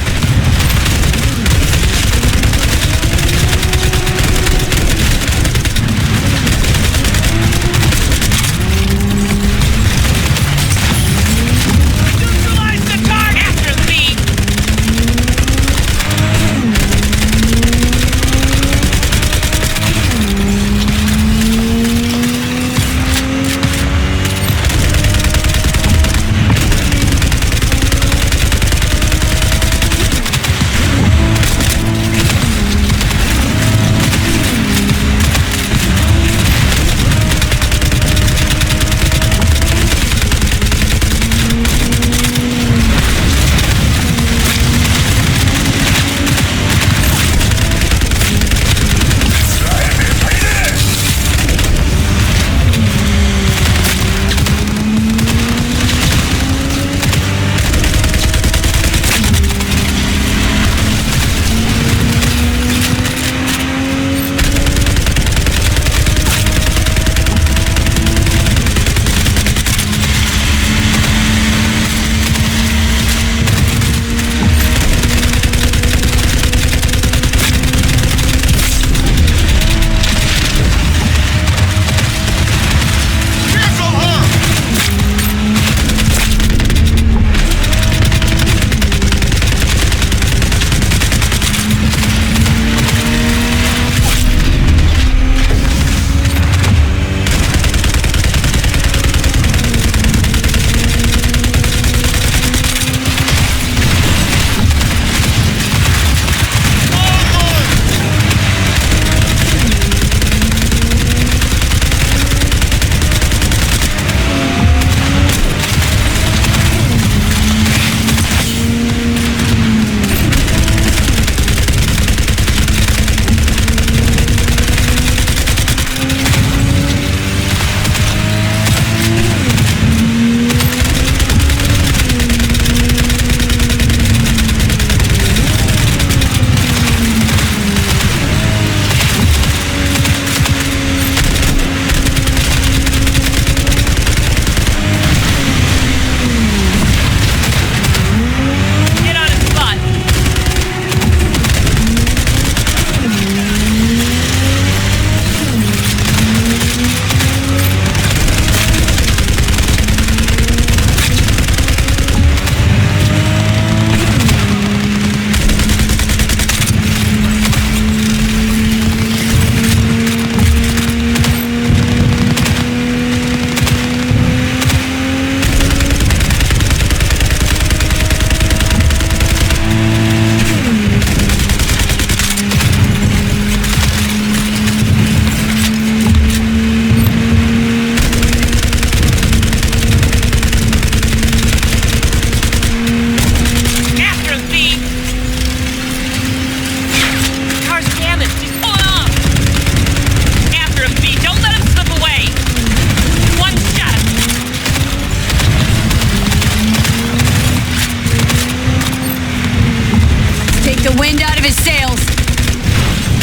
sails.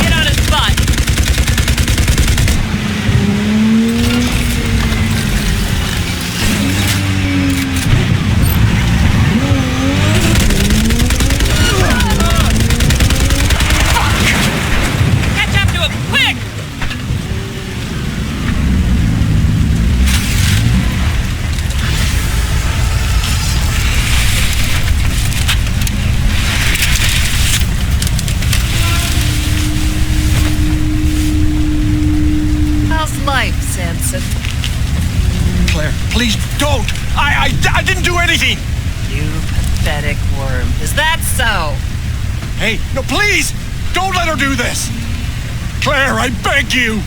Get on his butt. Catch up to him, quick! How's life, Samson? Claire, please don't. I didn't do anything. You pathetic worm. Is that so? Hey, no, please, don't let her do this. Claire, I beg you.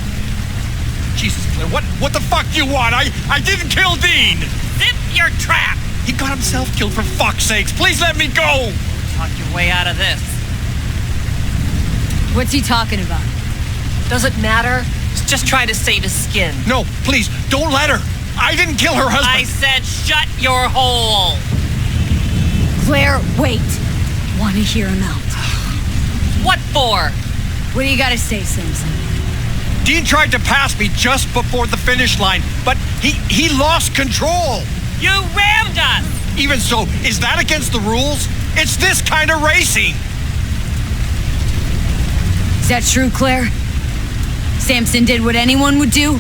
Jesus, Claire, what the fuck do you want? I didn't kill Dean. Zip your trap! He got himself killed, for fuck's sakes. Please let me go. Talk your way out of this. What's he talking about? Does it matter? He's just trying to save his skin. No, please, don't let her. I didn't kill her husband. I said shut your hole! Claire, wait. Want to hear him out. What for? What do you gotta say, Samson? Dean tried to pass me just before the finish line, but he lost control. You rammed us! Even so, is that against the rules? It's this kind of racing. Is that true, Claire? Samson did what anyone would do?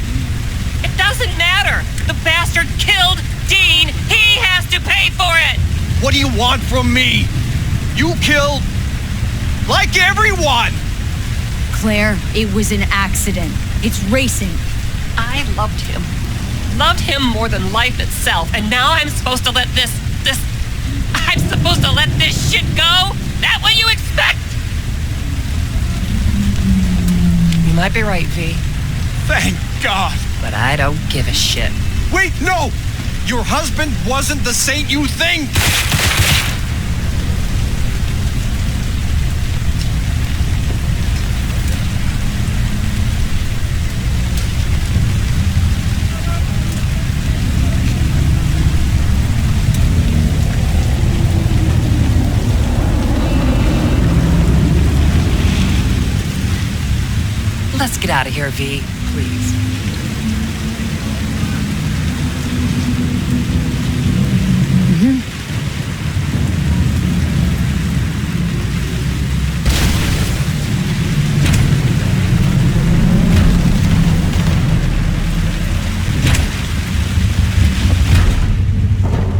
It doesn't matter! The bastard killed Dean! He has to pay for it! What do you want from me? You killed... like everyone! Claire, it was an accident. It's racing. I loved him. Loved him more than life itself, and now I'm supposed to let this... I'm supposed to let this shit go? That what you expect? You might be right, V. Thank God. But I don't give a shit. Wait, no! Your husband wasn't the saint you think! Let's get out of here, V, please.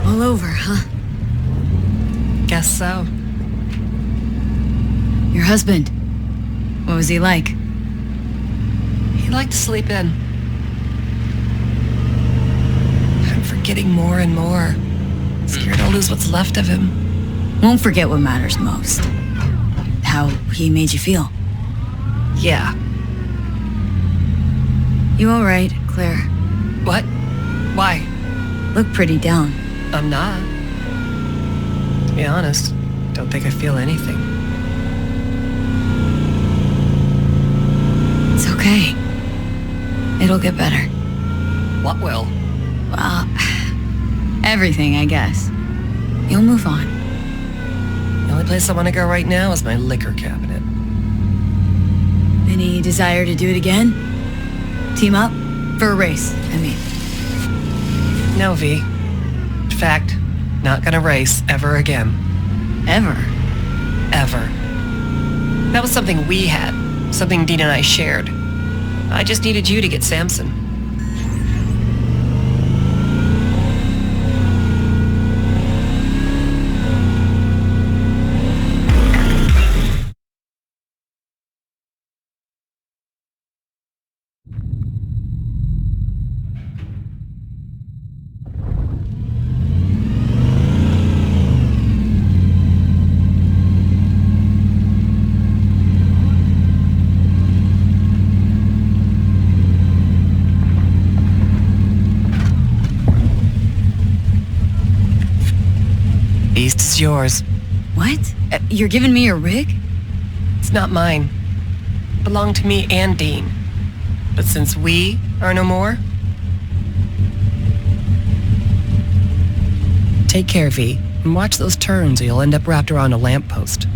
All over, huh? Guess so. Your husband, what was he like? He liked to sleep in. I'm forgetting more and more. Scared I'll lose what's left of him. Won't forget what matters most. How he made you feel. Yeah. You all right, Claire? What? Why? Look pretty down. I'm not. To be honest, don't think I feel anything. It's okay. It'll get better. What will? Well, everything, I guess. You'll move on. The only place I want to go right now is my liquor cabinet. Any desire to do it again? Team up? For a race, I mean. No, V. In fact, not gonna race ever again. Ever? Ever. That was something we had. Something Dean and I shared. I just needed you to get Samson. Beast is yours. What? You're giving me a rig? It's not mine. It belonged to me and Dean. But since we are no more... Take care, V, and watch those turns or you'll end up wrapped around a lamppost.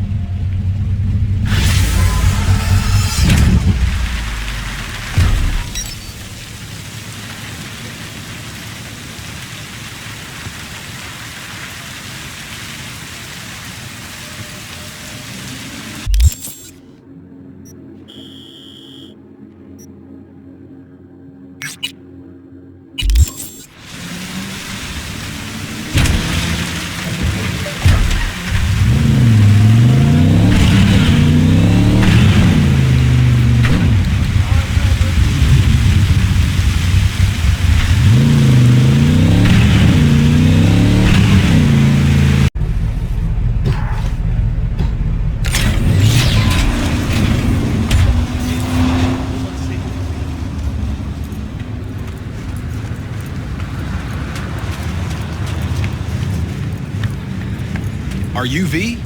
Are you V?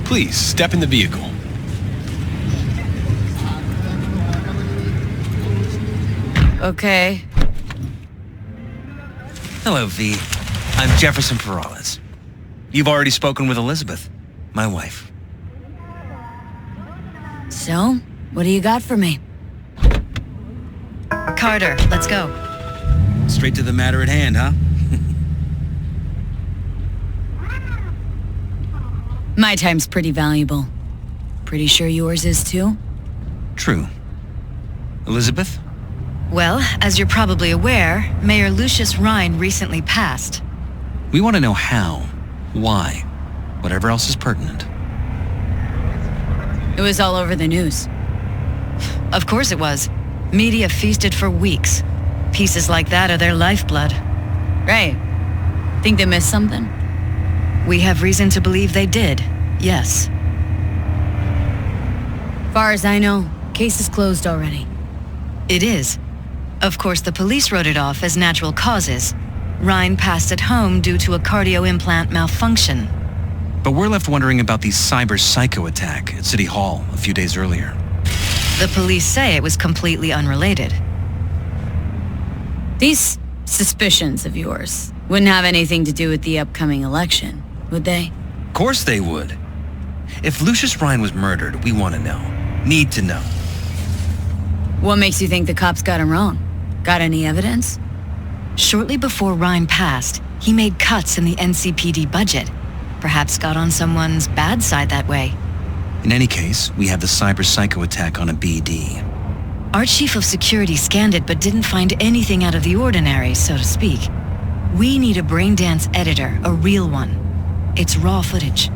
Please, step in the vehicle. Okay. Hello, V. I'm Jefferson Perales. You've already spoken with Elizabeth, my wife. So, what do you got for me? Carter, let's go. Straight to the matter at hand, huh? My time's pretty valuable. Pretty sure yours is too? True. Elizabeth? Well, as you're probably aware, Mayor Lucius Rhine recently passed. We want to know how, why, whatever else is pertinent. It was all over the news. Of course it was. Media feasted for weeks. Pieces like that are their lifeblood. Right. Think they missed something? We have reason to believe they did, yes. Far as I know, case is closed already. It is. Of course, the police wrote it off as natural causes. Rhine passed at home due to a cardio implant malfunction. But we're left wondering about the cyber psycho attack at City Hall a few days earlier. The police say it was completely unrelated. These suspicions of yours wouldn't have anything to do with the upcoming election, would they? Of course they would. If Lucius Rhine was murdered, we want to know. Need to know. What makes you think the cops got him wrong? Got any evidence? Shortly before Rhine passed, he made cuts in the NCPD budget. Perhaps got on someone's bad side that way. In any case, we have the cyber psycho attack on a BD. Our chief of security scanned it but didn't find anything out of the ordinary, so to speak. We need a braindance editor, a real one. It's raw footage.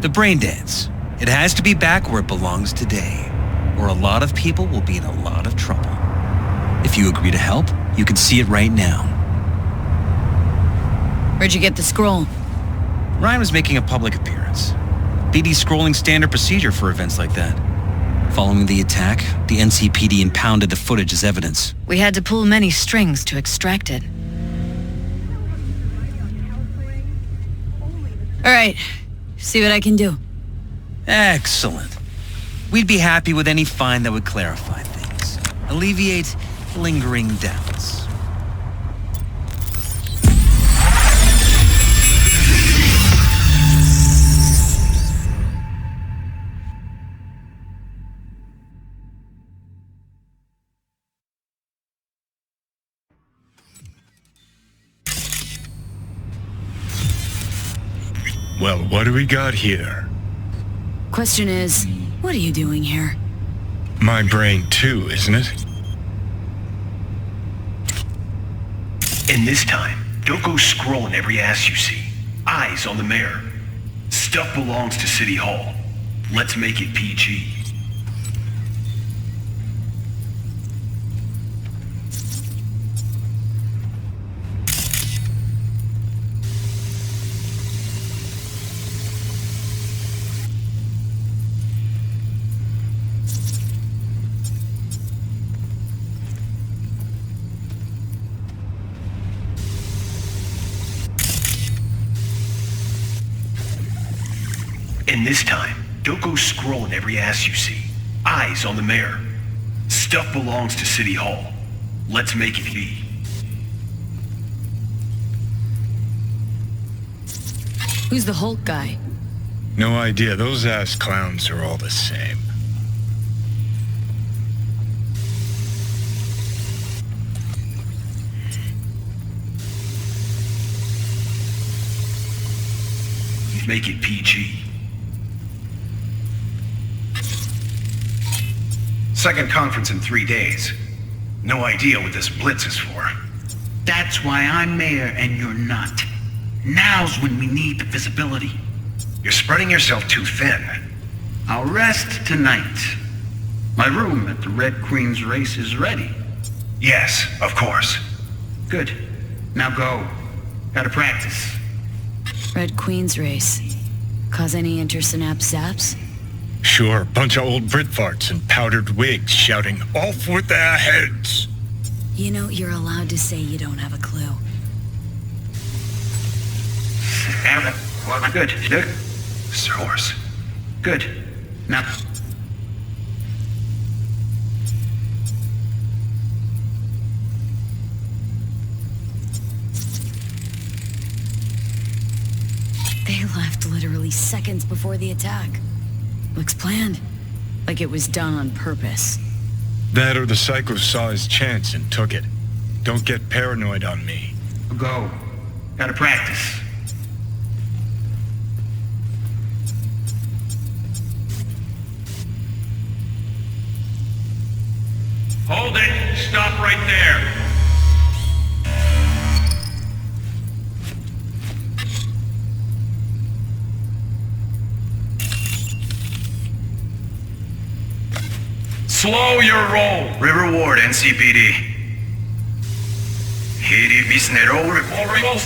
The braindance. It has to be back where it belongs today, or a lot of people will be in a lot of trouble. If you agree to help, you can see it right now. Where'd you get the scroll? Ryan was making a public appearance. BD scrolling standard procedure for events like that. Following the attack, the NCPD impounded the footage as evidence. We had to pull many strings to extract it. All right, see what I can do. Excellent. We'd be happy with any find that would clarify things, alleviate lingering doubts. Well, what do we got here? Question is, what are you doing here? My brain too, isn't it? And this time, don't go scrolling every ass you see. Eyes on the mayor. Stuff belongs to City Hall. Let's make it PG. And this time, don't go scrolling every ass you see. Eyes on the mayor. Stuff belongs to City Hall. Let's make it be. Who's the Hulk guy? No idea. Those ass clowns are all the same. Make it PG. Second conference in 3 days. No idea what this blitz is for. That's why I'm mayor and you're not. Now's when we need the visibility. You're spreading yourself too thin. I'll rest tonight. My room at the Red Queen's race is ready. Yes, of course. Good. Now go. Gotta practice. Red Queen's race. Cause any intersynapse zaps? Sure, bunch of old Brit farts in powdered wigs shouting, "Off with their heads!" You know, you're allowed to say you don't have a clue. Well, good. Look, Mr. Horse. Good. Now... They left literally seconds before the attack. Looks planned. Like it was done on purpose. That or the Psycho saw his chance and took it. Don't get paranoid on me. Go. Gotta practice. Hold it! Stop right there! Slow your roll! River Ward, NCPD. Hiri Bisnero, Revolving.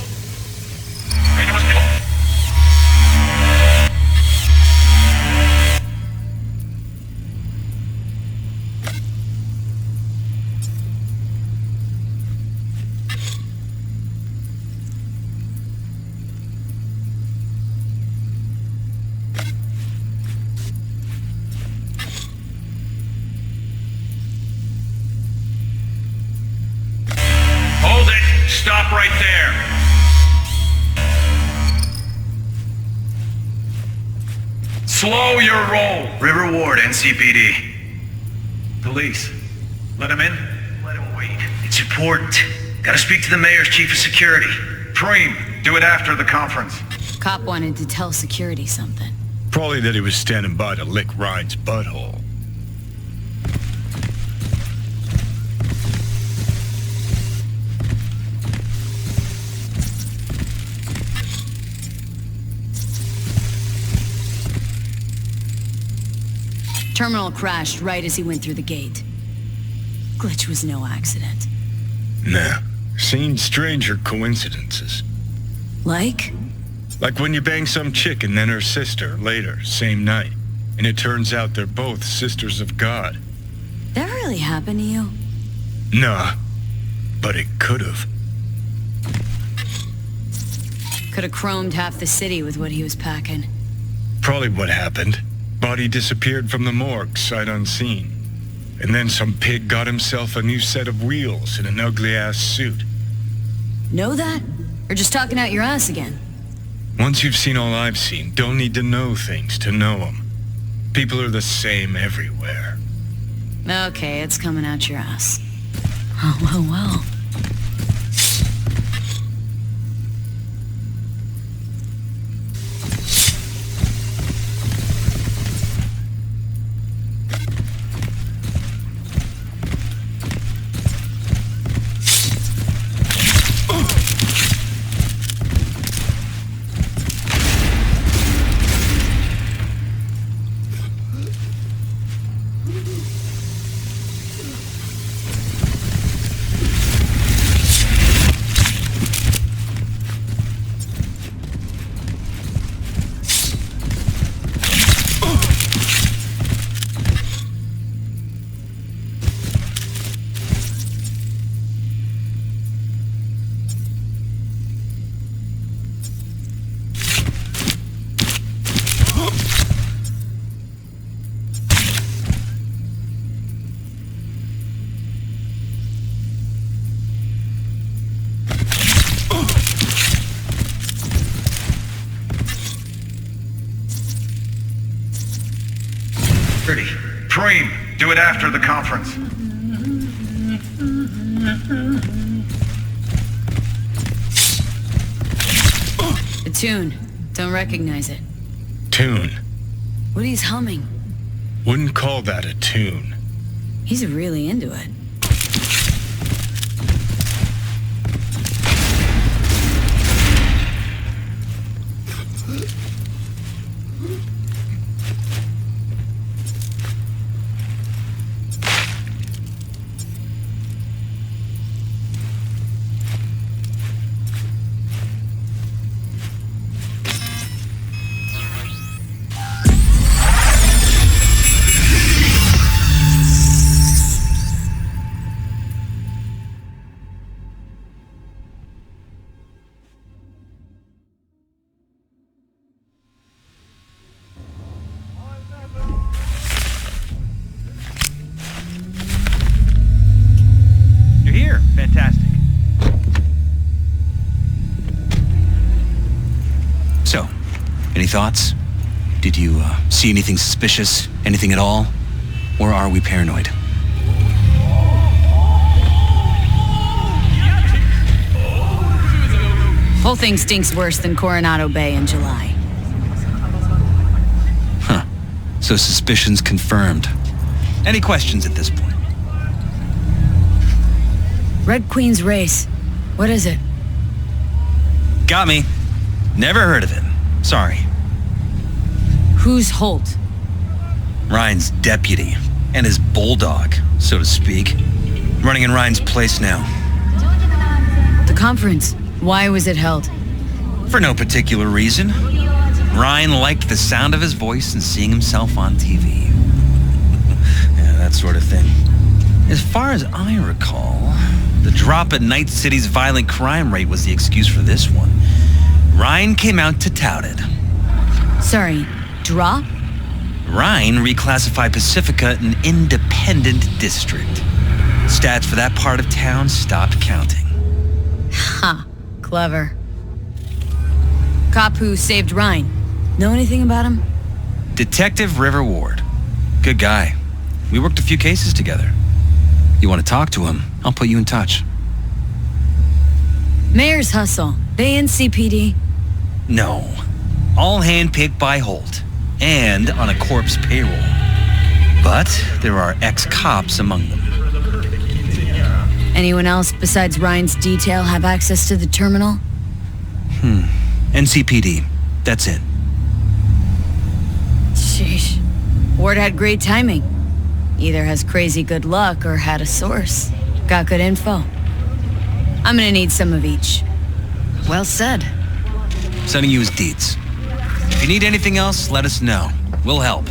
Stop right there! Slow your roll! River Ward, NCPD. Police. Let him in? Let him wait. It's important. Gotta speak to the mayor's chief of security. Preem, do it after the conference. Cop wanted to tell security something. Probably that he was standing by to lick Ryan's butthole. Terminal crashed right as he went through the gate. Glitch was no accident. Nah. Seen stranger coincidences. Like? Like when you bang some chick and then her sister later, same night. And it turns out they're both sisters of God. That really happened to you? Nah. But it could've. Could've chromed half the city with what he was packing. Probably what happened. Body disappeared from the morgue, sight unseen. And then some pig got himself a new set of wheels in an ugly-ass suit. Know that? Or just talking out your ass again? Once you've seen all I've seen, don't need to know things to know them. People are the same everywhere. Okay, it's coming out your ass. Oh, well. Preem, do it after the conference. The tune. Don't recognize it. Tune. What he's humming. Wouldn't call that a tune. He's really into it. Any thoughts? Did you see anything suspicious? Anything at all? Or are we paranoid? Whole thing stinks worse than Coronado Bay in July. Huh. So suspicions confirmed. Any questions at this point? Red Queen's race. What is it? Got me. Never heard of him. Sorry. Who's Holt? Ryan's deputy. And his bulldog, so to speak. Running in Ryan's place now. The conference. Why was it held? For no particular reason. Ryan liked the sound of his voice and seeing himself on TV. Yeah, that sort of thing. As far as I recall, the drop in Night City's violent crime rate was the excuse for this one. Ryan came out to tout it. Sorry, drop? Ryan reclassified Pacifica an independent district. Stats for that part of town stopped counting. Ha, clever. Cop who saved Ryan. Know anything about him? Detective River Ward. Good guy. We worked a few cases together. You want to talk to him, I'll put you in touch. Mayor's hustle. They in CPD? No. All handpicked by Holt. And on a corpse payroll. But there are ex-cops among them. Anyone else besides Ryan's detail have access to the terminal? NCPD. That's it. Sheesh. Ward had great timing. Either has crazy good luck or had a source. Got good info. I'm gonna need some of each. Well said. Sending you his deeds. If you need anything else, let us know. We'll help.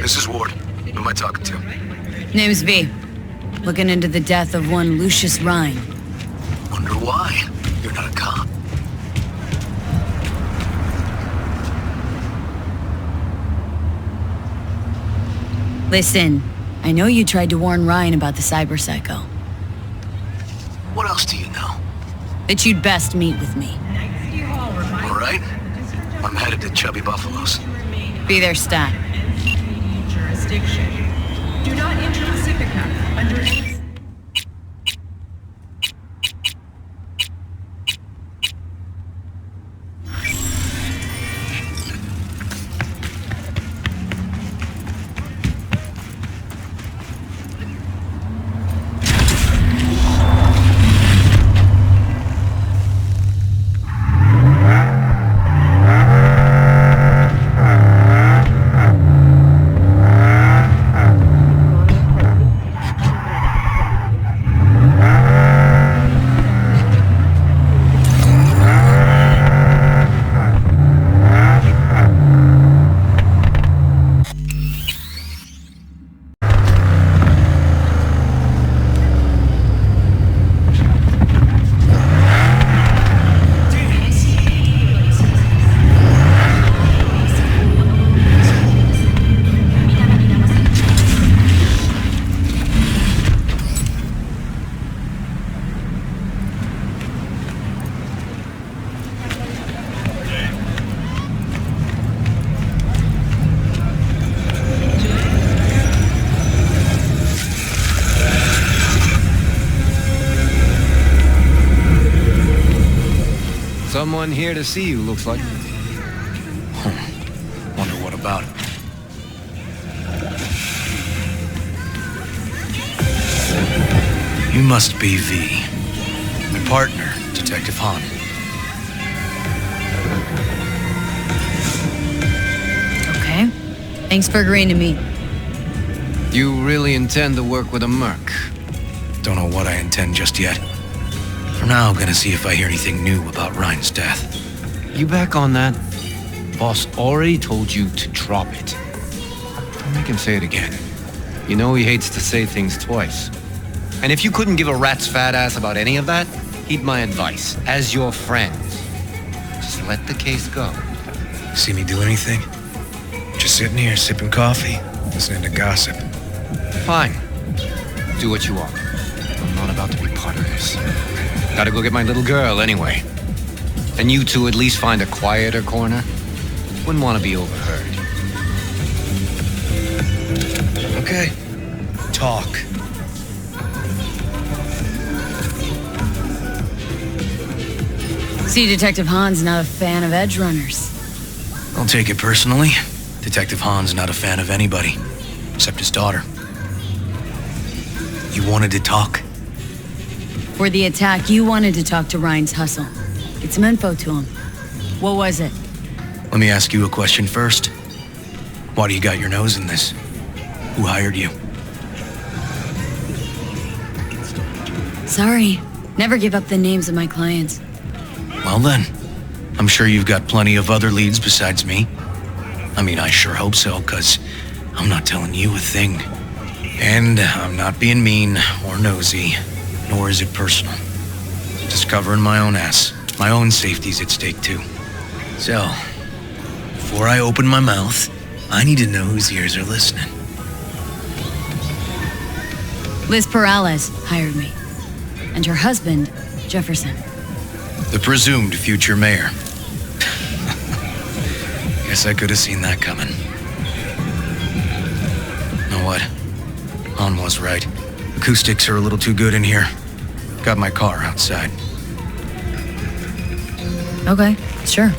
This is Ward. Who am I talking to? Name's V. Looking into the death of one Lucius Ryan. Wonder why? You're not a cop. Listen, I know you tried to warn Ryan about the cyber psycho. What else do you know? That you'd best meet with me. All right. I'm headed to Chubby Buffalo's. Be there, stat. Jurisdiction. Do not enter Pacifica under any... Someone here to see you, looks like. Wonder what about it. You must be V. My partner, Detective Han. Okay. Thanks for agreeing to meet. You really intend to work with a merc? Don't know what I intend just yet. For now, I'm gonna see if I hear anything new about Ryan's death. You back on that? Boss already told you to drop it. Don't make him say it again. You know he hates to say things twice. And if you couldn't give a rat's fat ass about any of that, heed my advice, as your friend. Just let the case go. See me do anything? Just sitting here, sipping coffee, listening to gossip. Fine. Do what you want. I'm not about to be part of this. Gotta go get my little girl anyway. And you two at least find a quieter corner. Wouldn't want to be overheard. Okay. Talk. See, Detective Hahn's not a fan of edge runners. Don't take it personally. Detective Hahn's not a fan of anybody, except his daughter. You wanted to talk? For the attack, you wanted to talk to Ryan's hustle. Get some info to him. What was it? Let me ask you a question first. Why do you got your nose in this? Who hired you? Sorry. Never give up the names of my clients. Well then, I'm sure you've got plenty of other leads besides me. I mean, I sure hope so, 'cause I'm not telling you a thing. And I'm not being mean or nosy, nor is it personal. Just covering my own ass. My own safety's at stake too. So, before I open my mouth, I need to know whose ears are listening. Liz Perales hired me. And her husband, Jefferson. The presumed future mayor. Guess I could have seen that coming. Know what? Han was right. Acoustics are a little too good in here. Got my car outside. Okay, sure.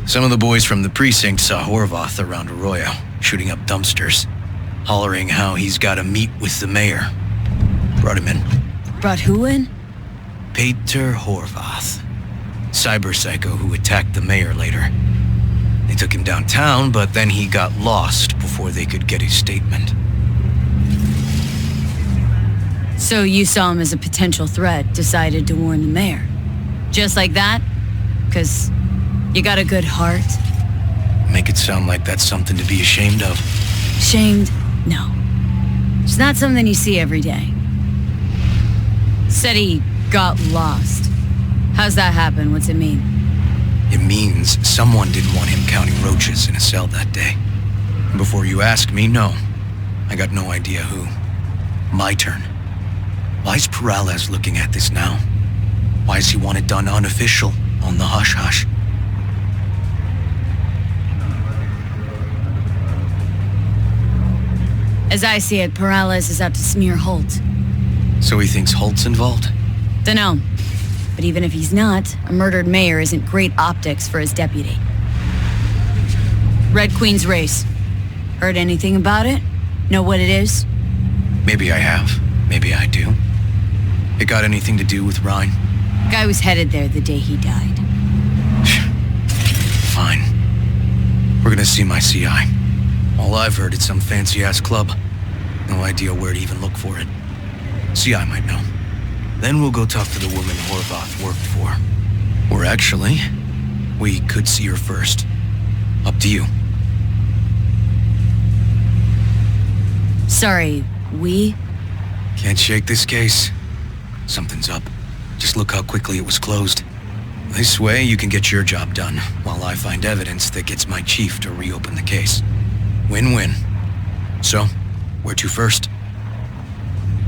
Some of the boys from the precinct saw Horvath around Arroyo, shooting up dumpsters, hollering how he's got to meet with the mayor. Brought him in. Brought who in? Peter Horvath. Cyber psycho who attacked the mayor later. They took him downtown, but then he got lost before they could get his statement. So you saw him as a potential threat, decided to warn the mayor. Just like that? 'Cause you got a good heart? Make it sound like that's something to be ashamed of. Shamed? No. It's not something you see every day. Said he got lost. How's that happen? What's it mean? It means someone didn't want him counting roaches in a cell that day. And before you ask me, no. I got no idea who. My turn. Why's Perales looking at this now? Why does he want it done unofficial, on the hush-hush? As I see it, Perales is out to smear Holt. So he thinks Holt's involved? Dunno. But even if he's not, a murdered mayor isn't great optics for his deputy. Red Queen's race. Heard anything about it? Know what it is? Maybe I have. Maybe I do. It got anything to do with Ryan? Guy was headed there the day he died. Fine. We're gonna see my CI. All I've heard is some fancy-ass club. No idea where to even look for it. CI might know. Then we'll go talk to the woman Horvath worked for. Or actually, we could see her first. Up to you. Sorry, we? Can't shake this case. Something's up. Just look how quickly it was closed. This way, you can get your job done, while I find evidence that gets my chief to reopen the case. Win-win. So, where to first?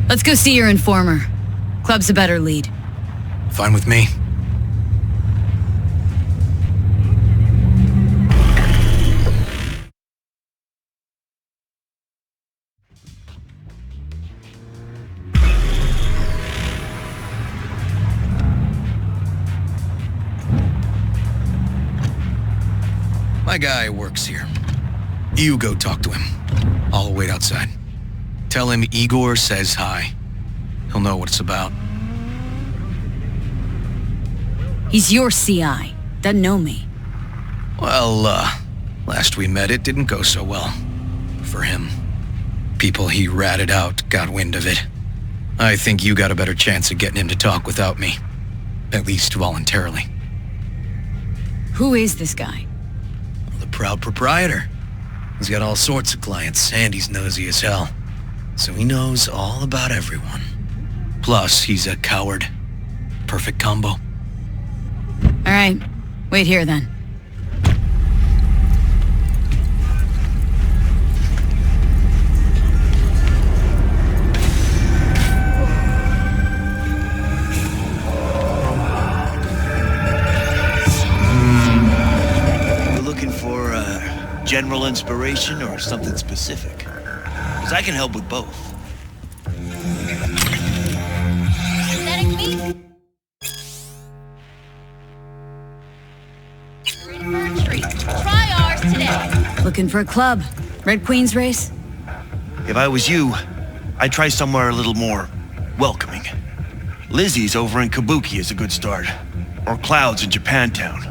Let's go see your informer. Club's a better lead. Fine with me. My guy works here. You go talk to him. I'll wait outside. Tell him Igor says hi. He'll know what it's about. He's your CI. Doesn't know me. Well, last we met, it didn't go so well. For him. People he ratted out got wind of it. I think you got a better chance of getting him to talk without me. At least voluntarily. Who is this guy? The proud proprietor. He's got all sorts of clients, and he's nosy as hell. So he knows all about everyone. Plus, he's a coward. Perfect combo. All right. Wait here, then. You're looking for general inspiration or something specific? Because I can help with both. Try ours today. Looking for a club. Red Queen's race? If I was you, I'd try somewhere a little more welcoming. Lizzie's over in Kabuki is a good start. Or Clouds in Japantown.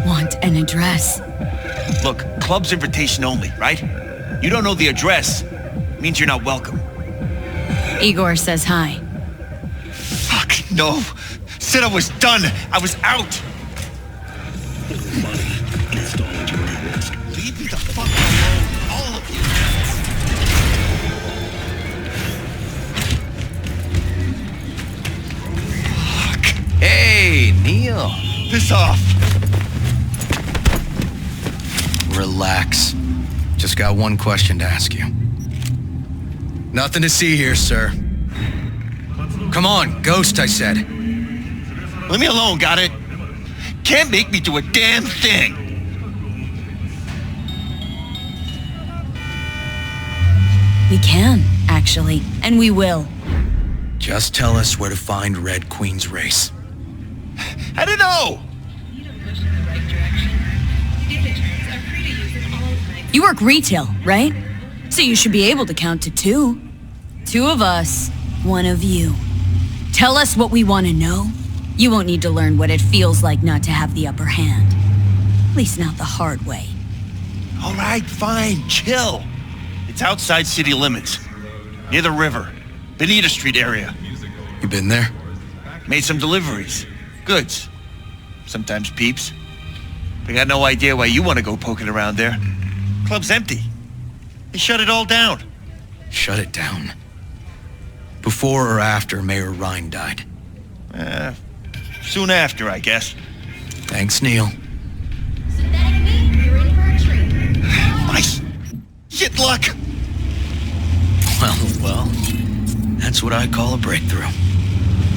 Want an address? Look, club's invitation only, right? You don't know the address. Means you're not welcome. Igor says hi. Fuck, no. Said I was done. I was out. Leave me the fuck alone, all of you. Fuck. Hey, Neil. Piss off. Relax. Just got one question to ask you. Nothing to see here, sir. Come on, ghost, I said. Leave me alone, got it? Can't make me do a damn thing. We can, actually. And we will. Just tell us where to find Red Queen's race. I don't know. You work retail, right? So you should be able to count to 2. 2 of us, 1 of you. Tell us what we want to know. You won't need to learn what it feels like not to have the upper hand. At least not the hard way. All right, fine, chill. It's outside city limits. Near the river. Benita Street area. You been there? Made some deliveries. Goods. Sometimes peeps. I got no idea why you want to go poking around there. Club's empty. They shut it all down. Shut it down? Before or after Mayor Ryan died? Soon after, I guess. Thanks, Neil. Nice. Shit luck. Well, that's what I call a breakthrough.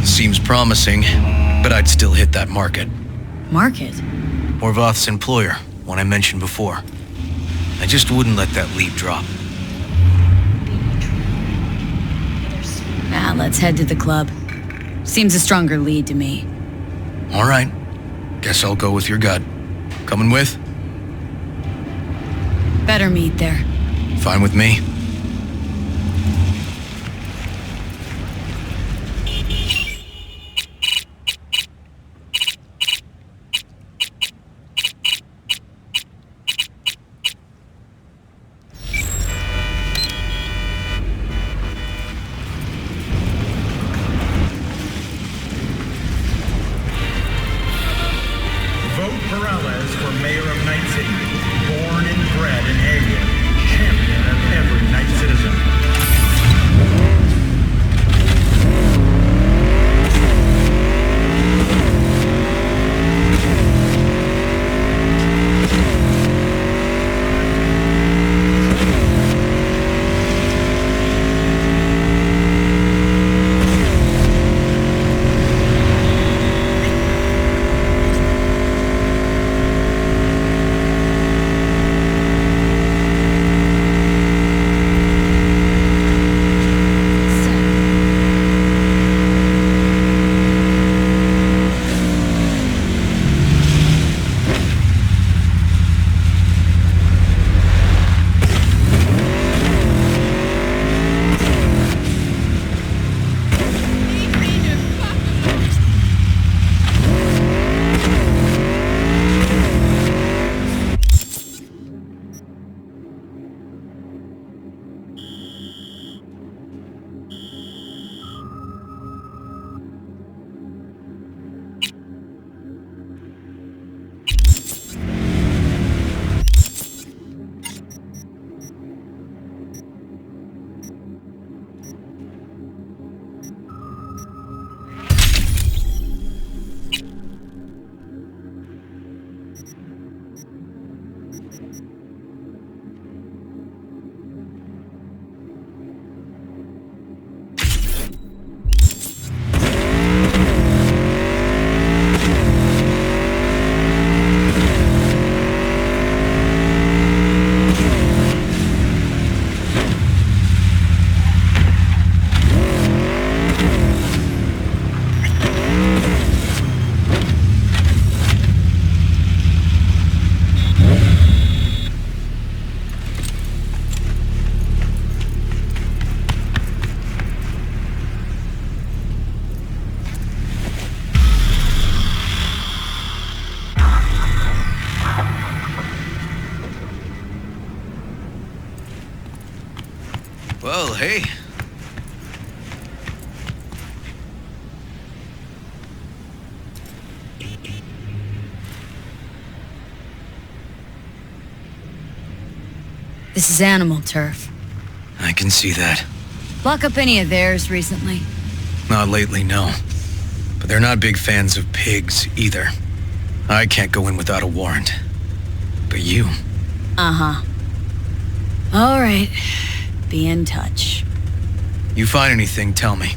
Seems promising, but I'd still hit that market. Market? Horvath's employer, one I mentioned before. I just wouldn't let that lead drop. Let's head to the club. Seems a stronger lead to me. All right. Guess I'll go with your gut. Coming with? Better meet there. Fine with me. Peralez for mayor of Night City, born and bred in area, champion of every hey. This is animal turf. I can see that. Lock up any of theirs recently? Not lately, no. But they're not big fans of pigs, either. I can't go in without a warrant. But you... Uh-huh. All right. Be in touch. You find anything, tell me.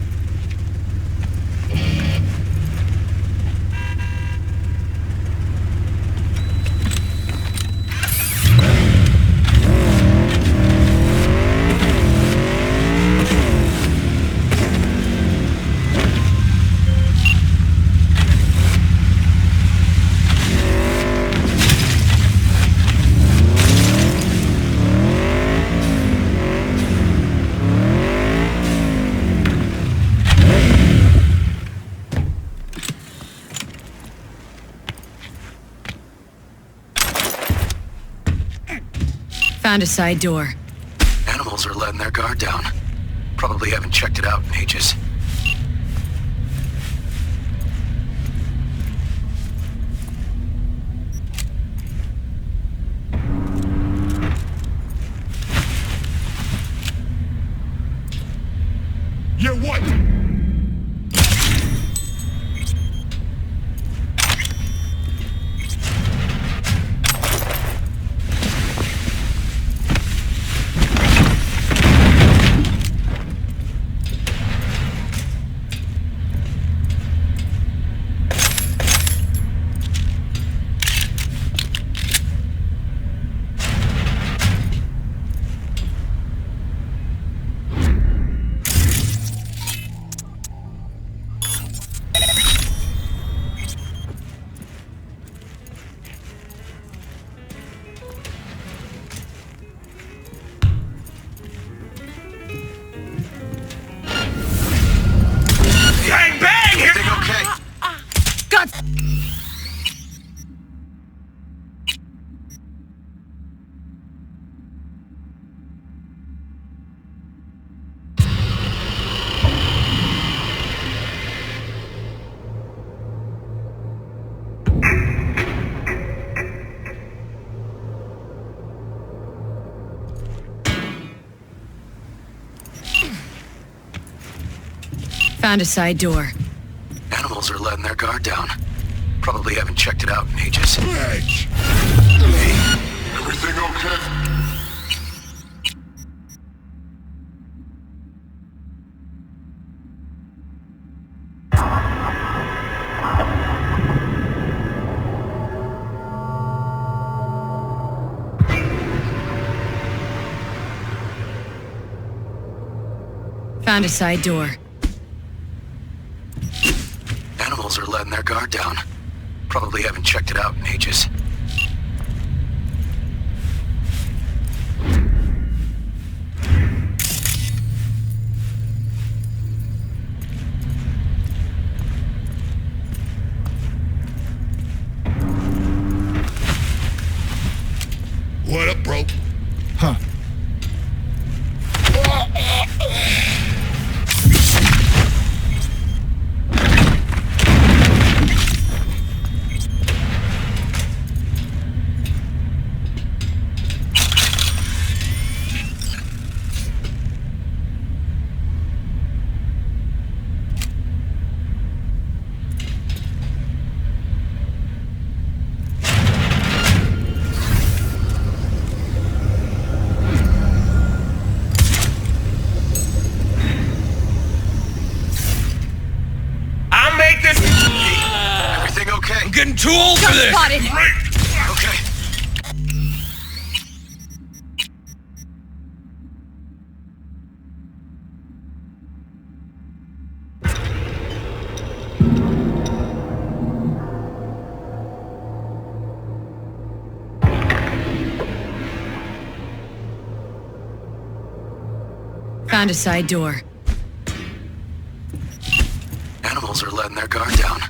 Found a side door. Animals are letting their guard down. Probably haven't checked it out in ages. You're what? Found a side door. Animals are letting their guard down. Probably haven't checked it out in ages. Hey, everything okay? Found a side door. Animals are letting their guard down. Probably haven't checked it out in ages. What up, bro? Huh. I'm getting too old for this! Spotted. Okay. Found a side door. Animals are letting their guard down.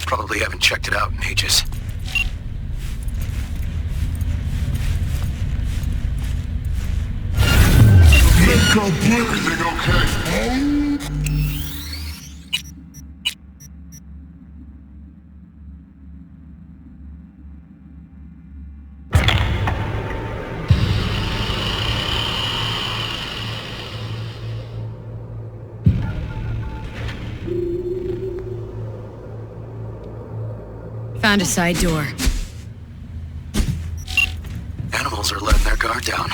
Probably haven't checked it out in ages. Everything okay? Found a side door. Animals are letting their guard down.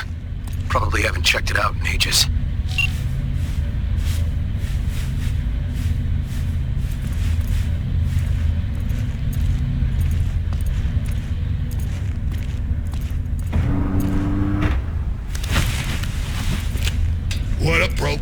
Probably haven't checked it out in ages. What up, bro?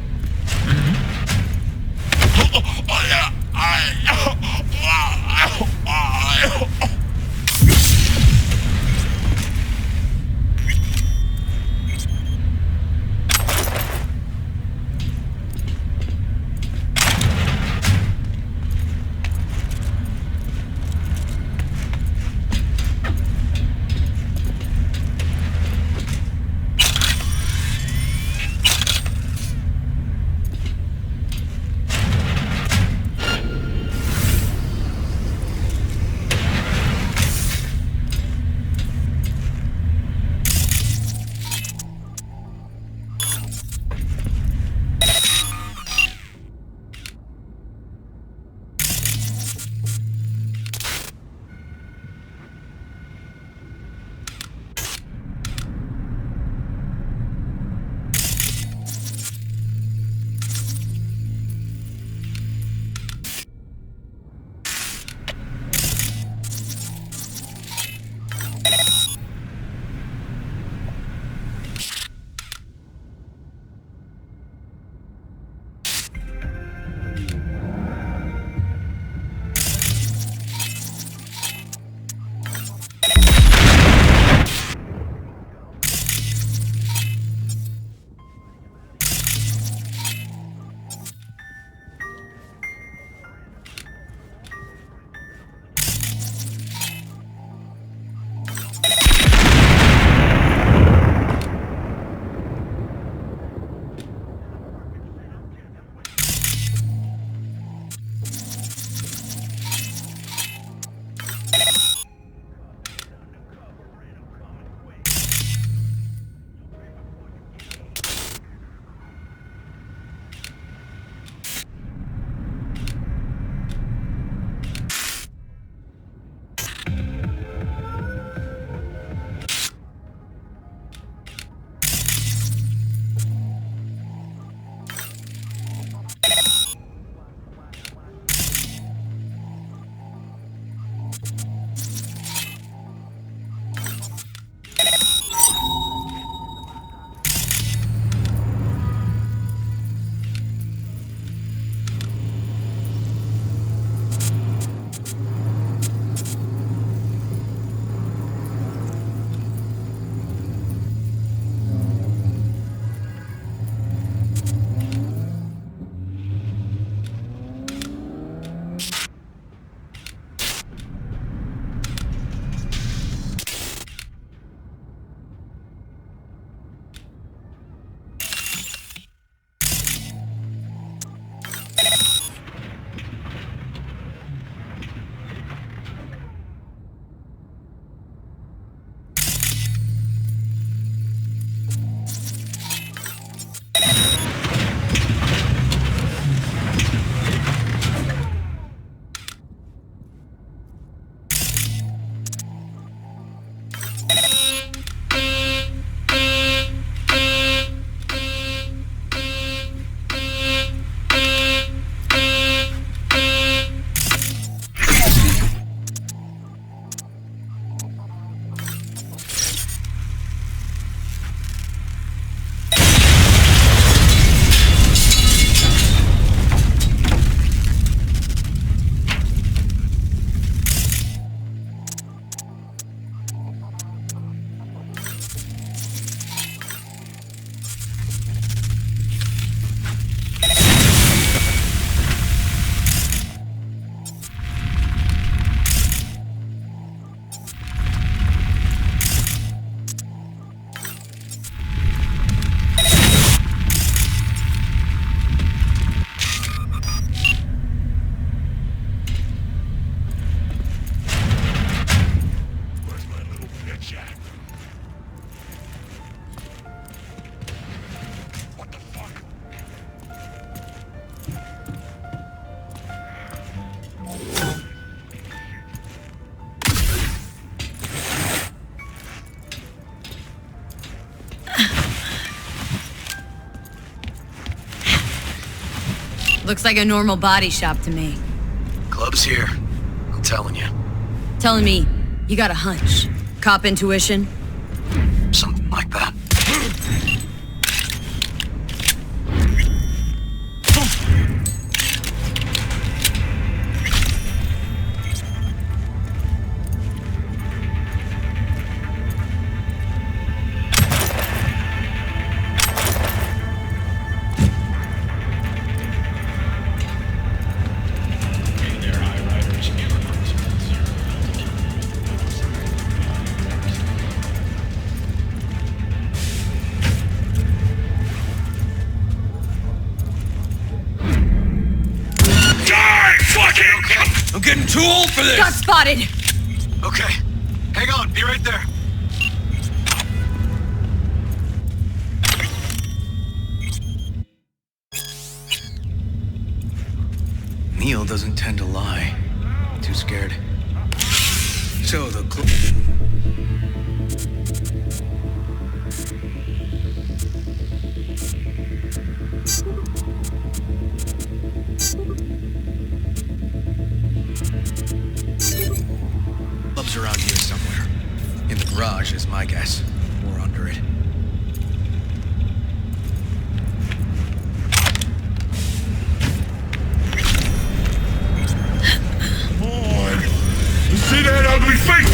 Looks like a normal body shop to me. Club's here. I'm telling you. Telling me you got a hunch. Cop intuition? Something like that. I'm getting too old for this! Got spotted! Okay. Hang on, be right there. Neil doesn't tend to lie. Too scared. So the club's around here somewhere. In the garage is my guess. Or under it. See that ugly face?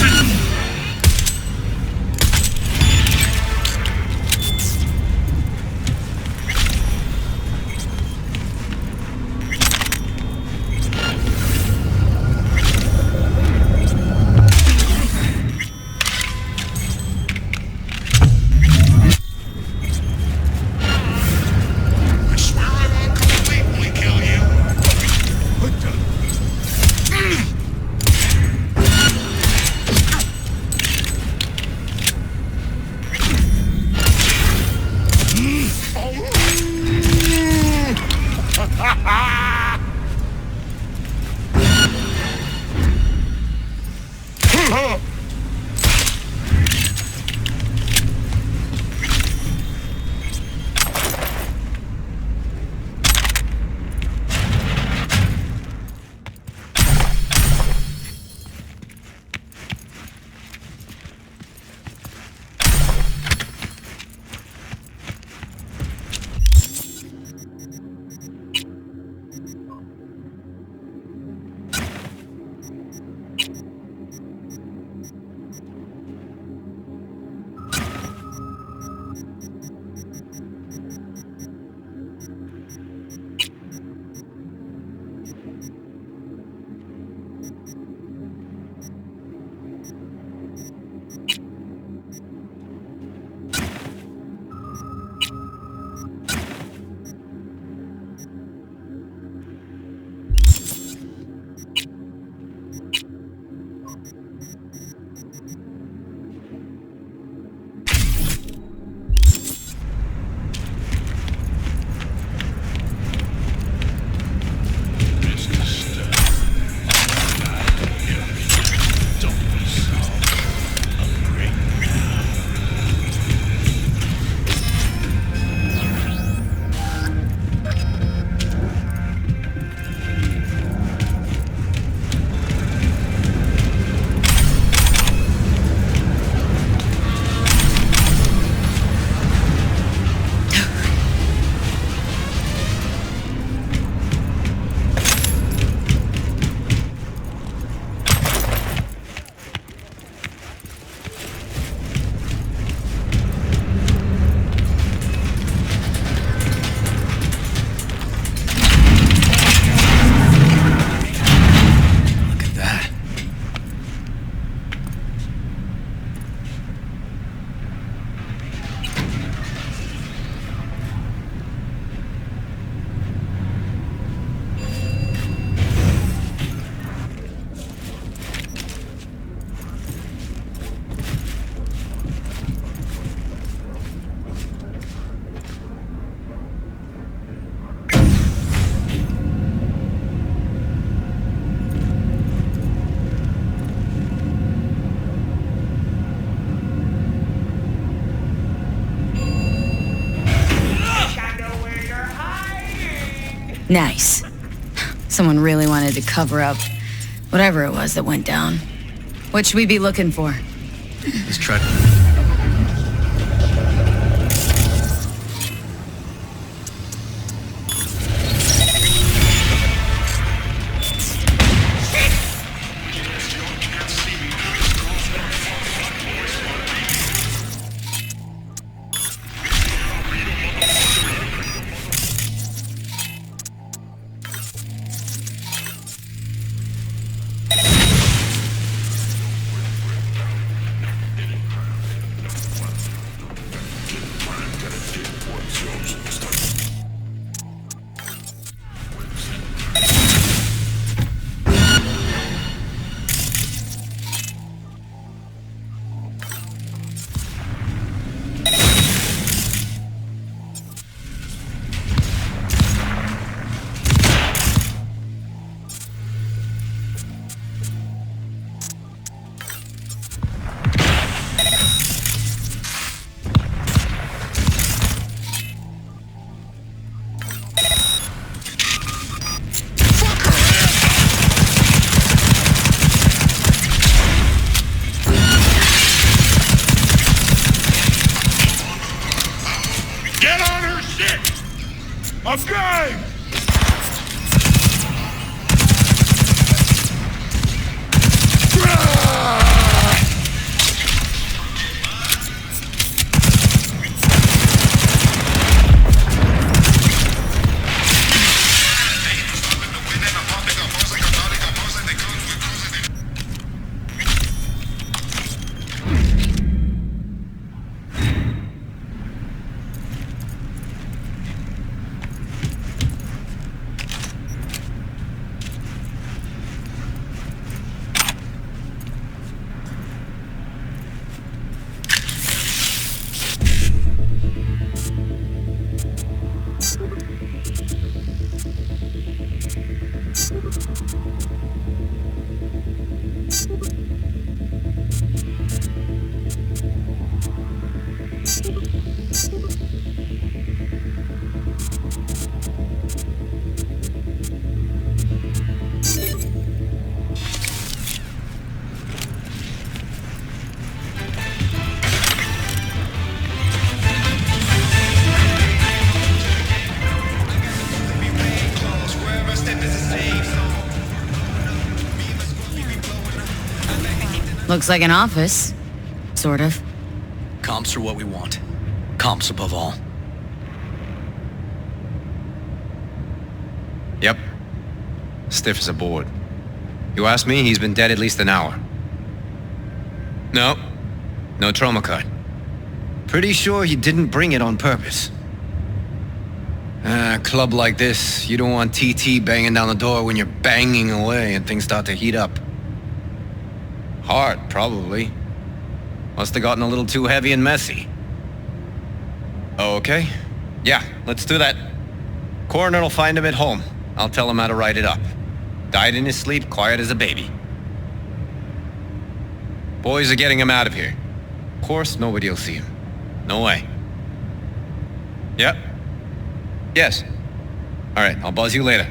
Nice. Someone really wanted to cover up whatever it was that went down. What should we be looking for? Let's try. Okay! Looks like an office. Sort of. Comps are what we want. Comps above all. Yep. Stiff as a board. You ask me, he's been dead at least an hour. No. No trauma card. Pretty sure he didn't bring it on purpose. A club like this, you don't want TT banging down the door when you're banging away and things start to heat up. Hard, probably. Must have gotten a little too heavy and messy. Okay. Yeah, let's do that. Coroner will find him at home. I'll tell him how to write it up. Died in his sleep, quiet as a baby. Boys are getting him out of here. Of course, nobody will see him. No way. Yep. Yes. All right, I'll buzz you later.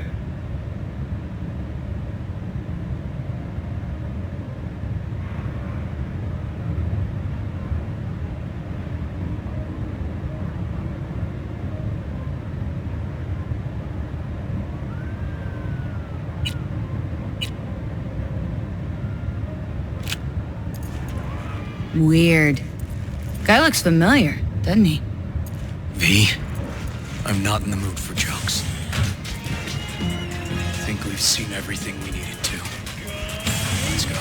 Weird. Guy looks familiar, doesn't he? V, I'm not in the mood for jokes. I think we've seen everything we needed to. Let's go.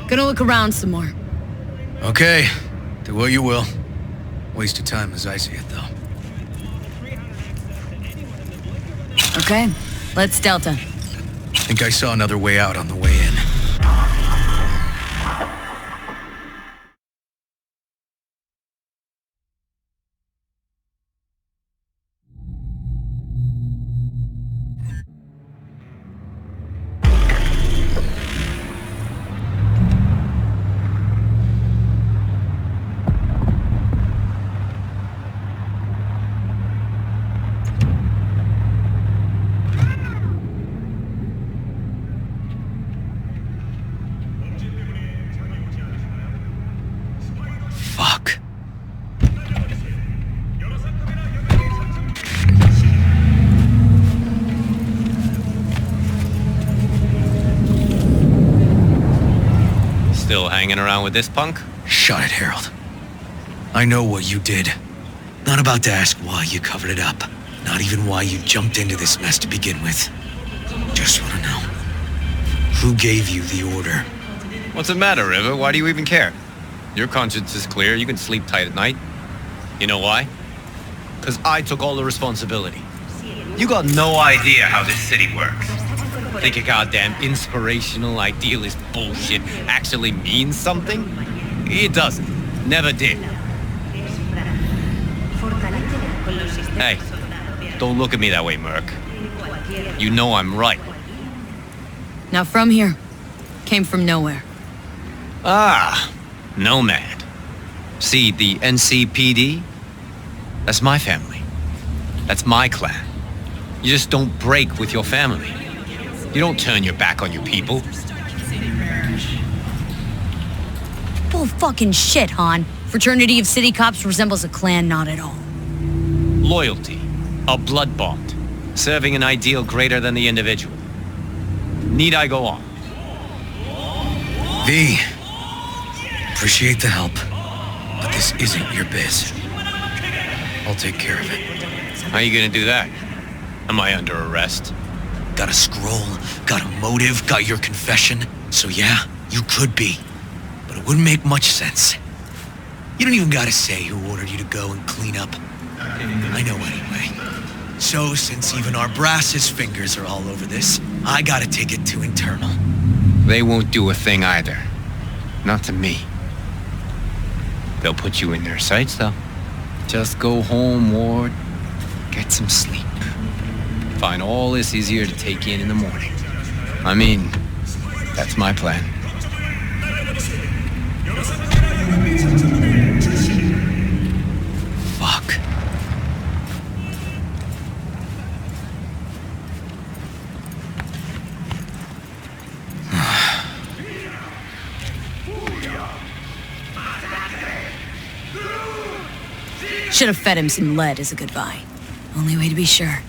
Gonna look around some more. Okay, do what you will. Waste of time as I see it, though. Okay, let's Delta. I think I saw another way out on the way in. Still hanging around with this punk? Shut it, Harold. I know what you did. Not about to ask why you covered it up. Not even why you jumped into this mess to begin with. Just want to know. Who gave you the order? What's the matter, River? Why do you even care? Your conscience is clear. You can sleep tight at night. You know why? Because I took all the responsibility. You got no idea how this city works. Think a goddamn inspirational, idealist bullshit actually means something? It doesn't. Never did. Hey, don't look at me that way, Merc. You know I'm right. Now from here. Came from nowhere. Ah, Nomad. See, the NCPD? That's my family. That's my clan. You just don't break with your family. You don't turn your back on your people. Bull fucking shit, Han. Fraternity of city cops resembles a clan not at all. Loyalty. A blood bond. Serving an ideal greater than the individual. Need I go on? V. Appreciate the help, but this isn't your biz. I'll take care of it. How you gonna do that? Am I under arrest? Got a scroll, got a motive, got your confession. So yeah, you could be. But it wouldn't make much sense. You don't even gotta say who ordered you to go and clean up. I know anyway. So since even our brass's fingers are all over this, I gotta take it to internal. They won't do a thing either. Not to me. They'll put you in their sights, though. Just go home, Ward. Get some sleep. Find all this easier to take in the morning. I mean, that's my plan. Fuck. Should have fed him some lead as a goodbye. Only way to be sure.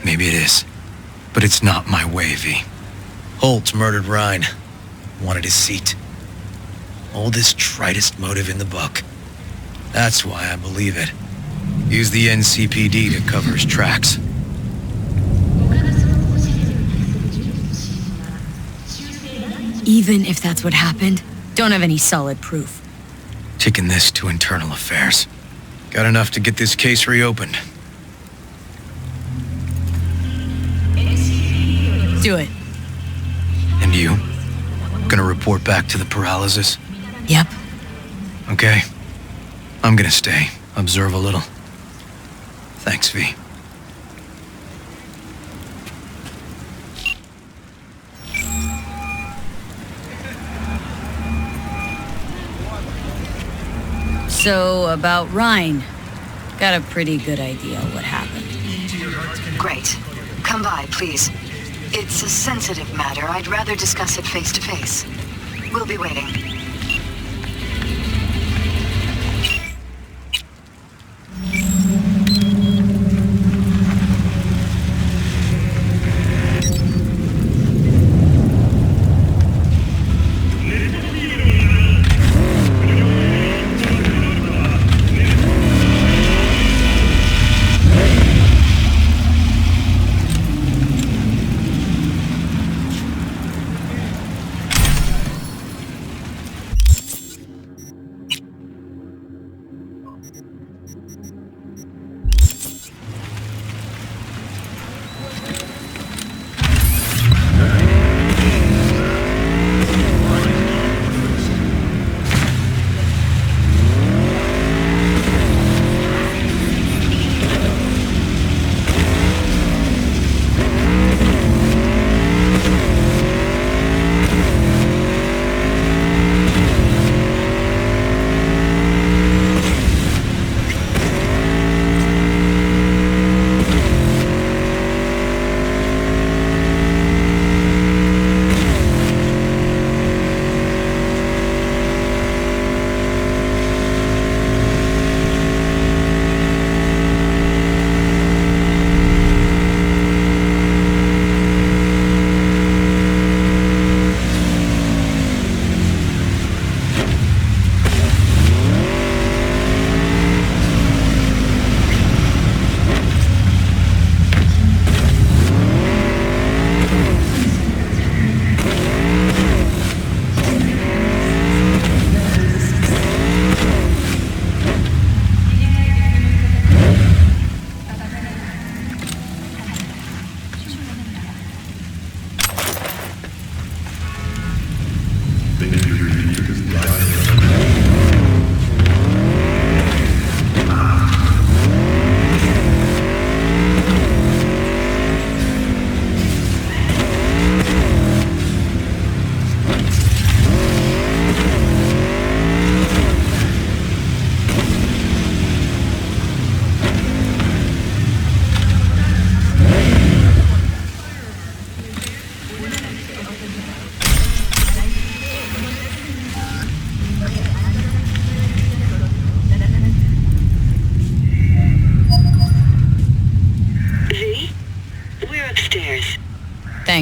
Maybe it is. But it's not my way, V. Holt murdered Ryan. Wanted his seat. Oldest, tritest motive in the book. That's why I believe it. Use the NCPD to cover his tracks. Even if that's what happened, don't have any solid proof. Taking this to internal affairs. Got enough to get this case reopened. Do it. And you? Gonna report back to the paralysis? Yep. Okay. I'm gonna stay. Observe a little. Thanks, V. So, about Ryan. Got a pretty good idea what happened. Great. Come by, please. It's a sensitive matter. I'd rather discuss it face to face. We'll be waiting.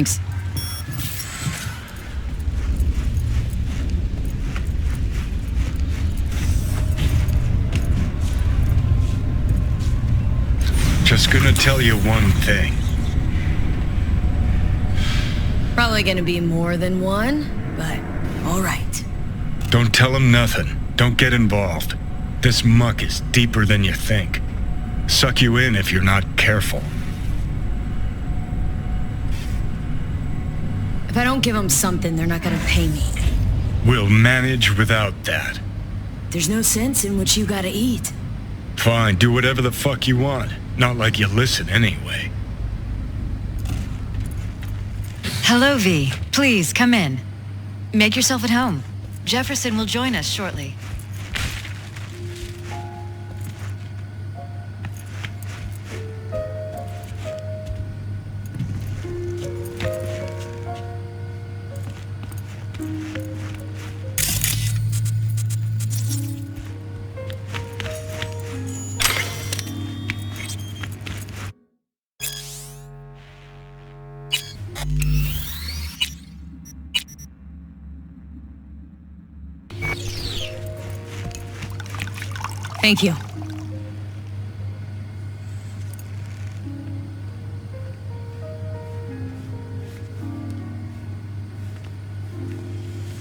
Thanks. Just gonna tell you one thing. Probably gonna be more than one, but alright. Don't tell him nothing. Don't get involved. This muck is deeper than you think. Suck you in if you're not careful. If I don't give them something, they're not gonna pay me. We'll manage without that. There's no sense in what you gotta eat. Fine, do whatever the fuck you want. Not like you listen anyway. Hello, V. Please, come in. Make yourself at home. Jefferson will join us shortly. Thank you.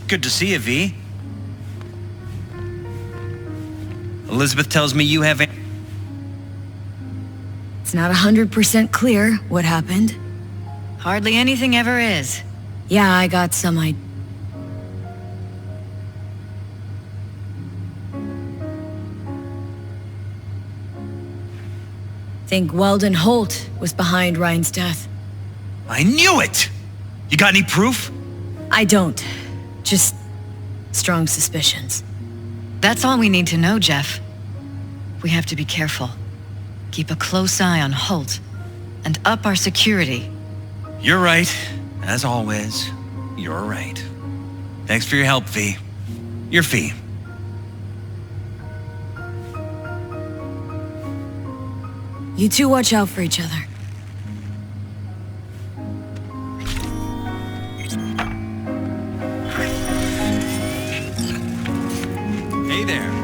Good to see you, V. Elizabeth tells me you have... It's not 100% clear what happened. Hardly anything ever is. Yeah, I got some think Weldon Holt was behind Ryan's death. I knew it! You got any proof? I don't. Just strong suspicions. That's all we need to know, Jeff. We have to be careful. Keep a close eye on Holt, and up our security. You're right. As always, you're right. Thanks for your help, V. Your fee. You two watch out for each other. Hey there.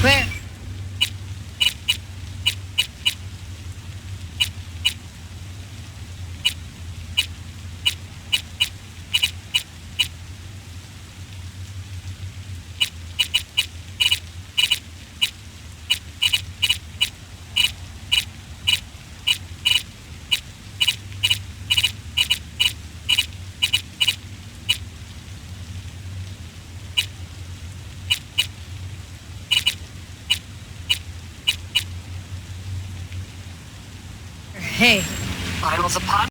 Where? Hey. Finals upon